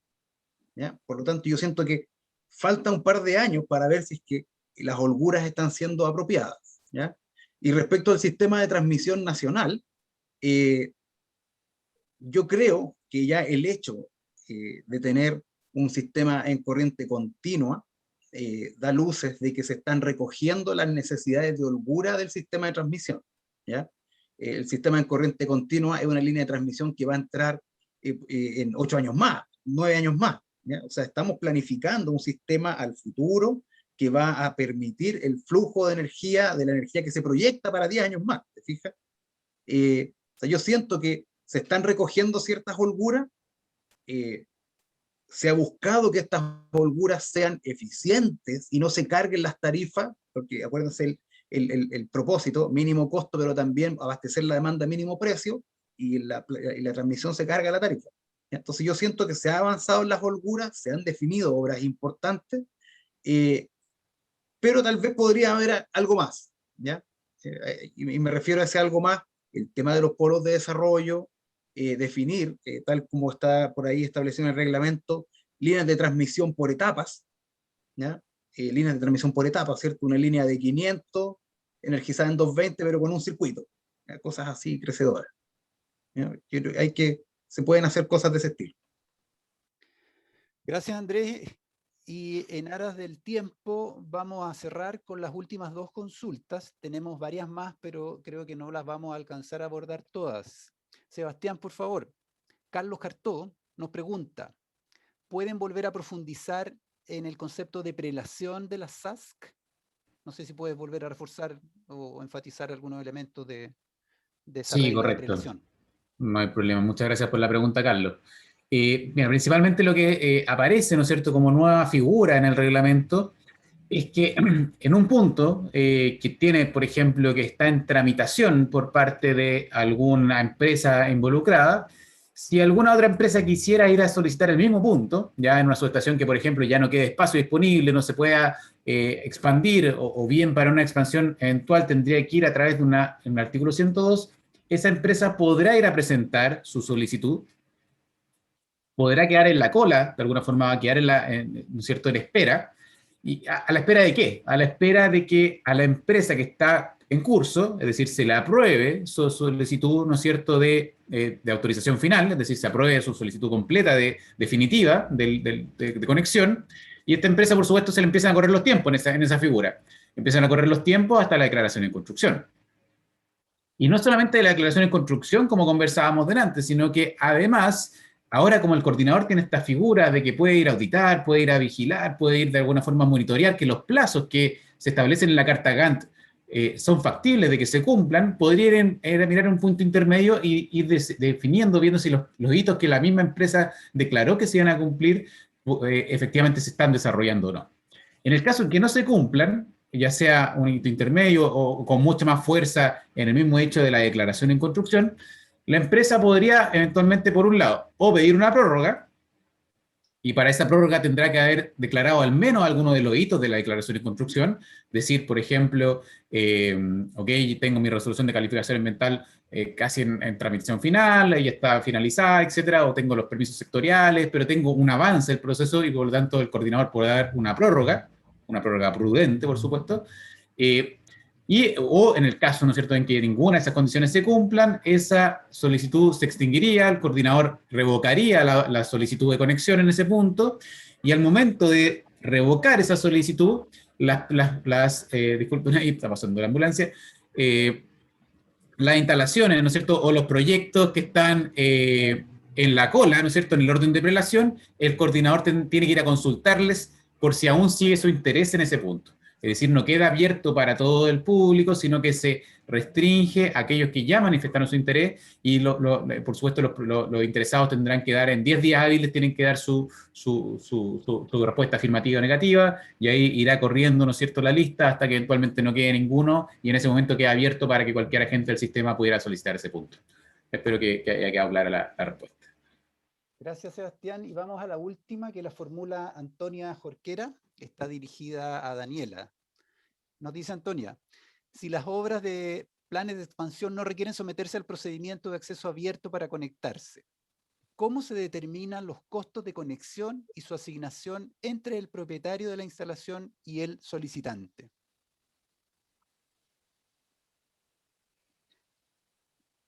¿ya? Por lo tanto, yo siento que falta un par de años para ver si es que las holguras están siendo apropiadas, ¿ya? Y respecto al sistema de transmisión nacional, yo creo que ya el hecho de tener un sistema en corriente continua da luces de que se están recogiendo las necesidades de holgura del sistema de transmisión, ¿ya? El sistema en corriente continua es una línea de transmisión que va a entrar en 8 años más, 9 años más, ¿ya? O sea, estamos planificando un sistema al futuro que va a permitir el flujo de la energía que se proyecta para 10 años más, ¿te fijas? O sea, yo siento que se están recogiendo ciertas holguras, se ha buscado que estas holguras sean eficientes y no se carguen las tarifas, porque acuérdense el propósito, mínimo costo, pero también abastecer la demanda a mínimo precio, y la transmisión se carga la tarifa. Entonces yo siento que se ha avanzado en las holguras, se han definido obras importantes, pero tal vez podría haber algo más, ¿ya? Y me refiero a ese algo más, el tema de los polos de desarrollo, definir, tal como está por ahí establecido en el reglamento, líneas de transmisión por etapas, ¿ya? Líneas de transmisión por etapas, ¿cierto? Una línea de 500 energizada en 220, pero con un circuito, ¿ya? Cosas así crecedoras, ¿ya? Se pueden hacer cosas de ese estilo. Gracias, Andrés. Y en aras del tiempo vamos a cerrar con las últimas 2 consultas. Tenemos varias más, pero creo que no las vamos a alcanzar a abordar todas. Sebastián, por favor. Carlos Cartó nos pregunta, ¿pueden volver a profundizar en el concepto de prelación de la SASC? No sé si puedes volver a reforzar o enfatizar algunos elementos de esa regla de prelación. No hay problema. Muchas gracias por la pregunta, Carlos. Mira, principalmente lo que aparece, ¿no es cierto?, como nueva figura en el reglamento es que en un punto que tiene, por ejemplo, que está en tramitación por parte de alguna empresa involucrada, si alguna otra empresa quisiera ir a solicitar el mismo punto, ya en una subestación que, por ejemplo, ya no quede espacio disponible, no se pueda expandir, o bien para una expansión eventual tendría que ir a través de un artículo 102, esa empresa podrá ir a presentar su solicitud, podrá quedar en la cola, de alguna forma va a quedar ¿no es cierto?, en espera. ¿Y a la espera de qué? A la espera de que a la empresa que está en curso, es decir, se le apruebe su solicitud, ¿no es cierto?, de autorización final, es decir, se apruebe su solicitud completa, definitiva, de conexión, y esta empresa, por supuesto, se le empiezan a correr los tiempos en esa figura. Empiezan a correr los tiempos hasta la declaración en construcción. Y no solamente la declaración en construcción, como conversábamos delante, sino que además Ahora, como el coordinador tiene esta figura de que puede ir a auditar, puede ir a vigilar, puede ir de alguna forma a monitorear que los plazos que se establecen en la carta Gantt son factibles de que se cumplan, podría ir a mirar un punto intermedio y ir definiendo, viendo si los hitos que la misma empresa declaró que se iban a cumplir efectivamente se están desarrollando o no. En el caso en que no se cumplan, ya sea un hito intermedio o con mucha más fuerza en el mismo hecho de la declaración en construcción, la empresa podría eventualmente, por un lado, o pedir una prórroga, y para esa prórroga tendrá que haber declarado al menos alguno de los hitos de la declaración de construcción, decir, por ejemplo, ok, tengo mi resolución de calificación ambiental casi en tramitación final, ya está finalizada, etcétera, o tengo los permisos sectoriales, pero tengo un avance del proceso y por lo tanto el coordinador puede dar una prórroga prudente, por supuesto, o en el caso, ¿no es cierto?, en que ninguna de esas condiciones se cumplan, esa solicitud se extinguiría, el coordinador revocaría la solicitud de conexión en ese punto, y al momento de revocar esa solicitud, disculpen, ahí está pasando la ambulancia, las instalaciones, ¿no es cierto?, o los proyectos que están en la cola, ¿no es cierto?, en el orden de prelación, el coordinador tiene que ir a consultarles por si aún sigue su interés en ese punto. Es decir, no queda abierto para todo el público, sino que se restringe a aquellos que ya manifestaron su interés y, por supuesto, los interesados tendrán que dar en 10 días hábiles, tienen que dar su respuesta afirmativa o negativa, y ahí irá corriendo, ¿no es cierto?, la lista hasta que eventualmente no quede ninguno, y en ese momento queda abierto para que cualquier agente del sistema pudiera solicitar ese punto. Espero que haya quedado clara la respuesta. Gracias, Sebastián. Y vamos a la última, que la formula Antonia Jorquera, que está dirigida a Daniela. Nos dice Antonia: si las obras de planes de expansión no requieren someterse al procedimiento de acceso abierto para conectarse, ¿cómo se determinan los costos de conexión y su asignación entre el propietario de la instalación y el solicitante?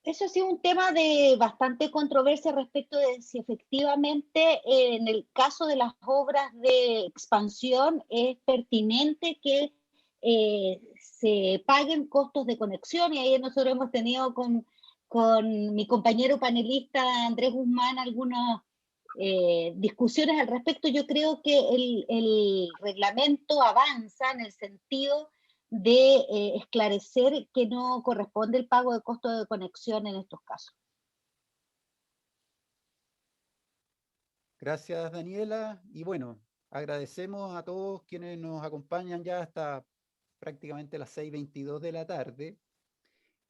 Eso ha sido un tema de bastante controversia respecto de si efectivamente en el caso de las obras de expansión es pertinente que se paguen costos de conexión, y ahí nosotros hemos tenido con mi compañero panelista Andrés Guzmán algunas discusiones al respecto. Yo creo que el reglamento avanza en el sentido de esclarecer que no corresponde el pago de costo de conexión en estos casos. Gracias, Daniela. Y bueno, agradecemos a todos quienes nos acompañan ya hasta prácticamente las 6:22 de la tarde.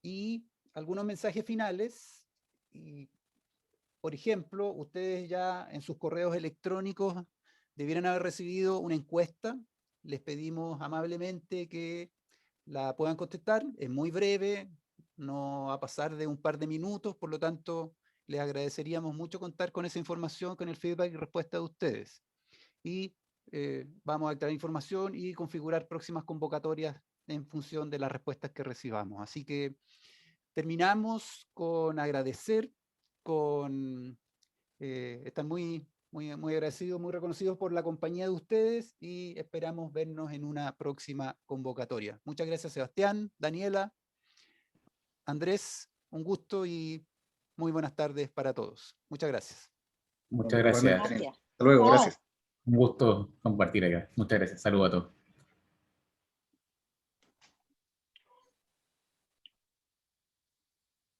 Y algunos mensajes finales. Y, por ejemplo, ustedes ya en sus correos electrónicos debieran haber recibido una encuesta. Les pedimos amablemente que la puedan contestar. Es muy breve, no va a pasar de un par de minutos, por lo tanto, les agradeceríamos mucho contar con esa información, con el feedback y respuesta de ustedes. Y vamos a traer información y configurar próximas convocatorias en función de las respuestas que recibamos. Así que terminamos con agradecer, están muy agradecidos, muy reconocidos por la compañía de ustedes, y esperamos vernos en una próxima convocatoria. Muchas gracias, Sebastián, Daniela, Andrés, un gusto y muy buenas tardes para todos. Muchas gracias. Muchas gracias. Hasta luego, gracias. Un gusto compartir acá. Muchas gracias. Saludos a todos.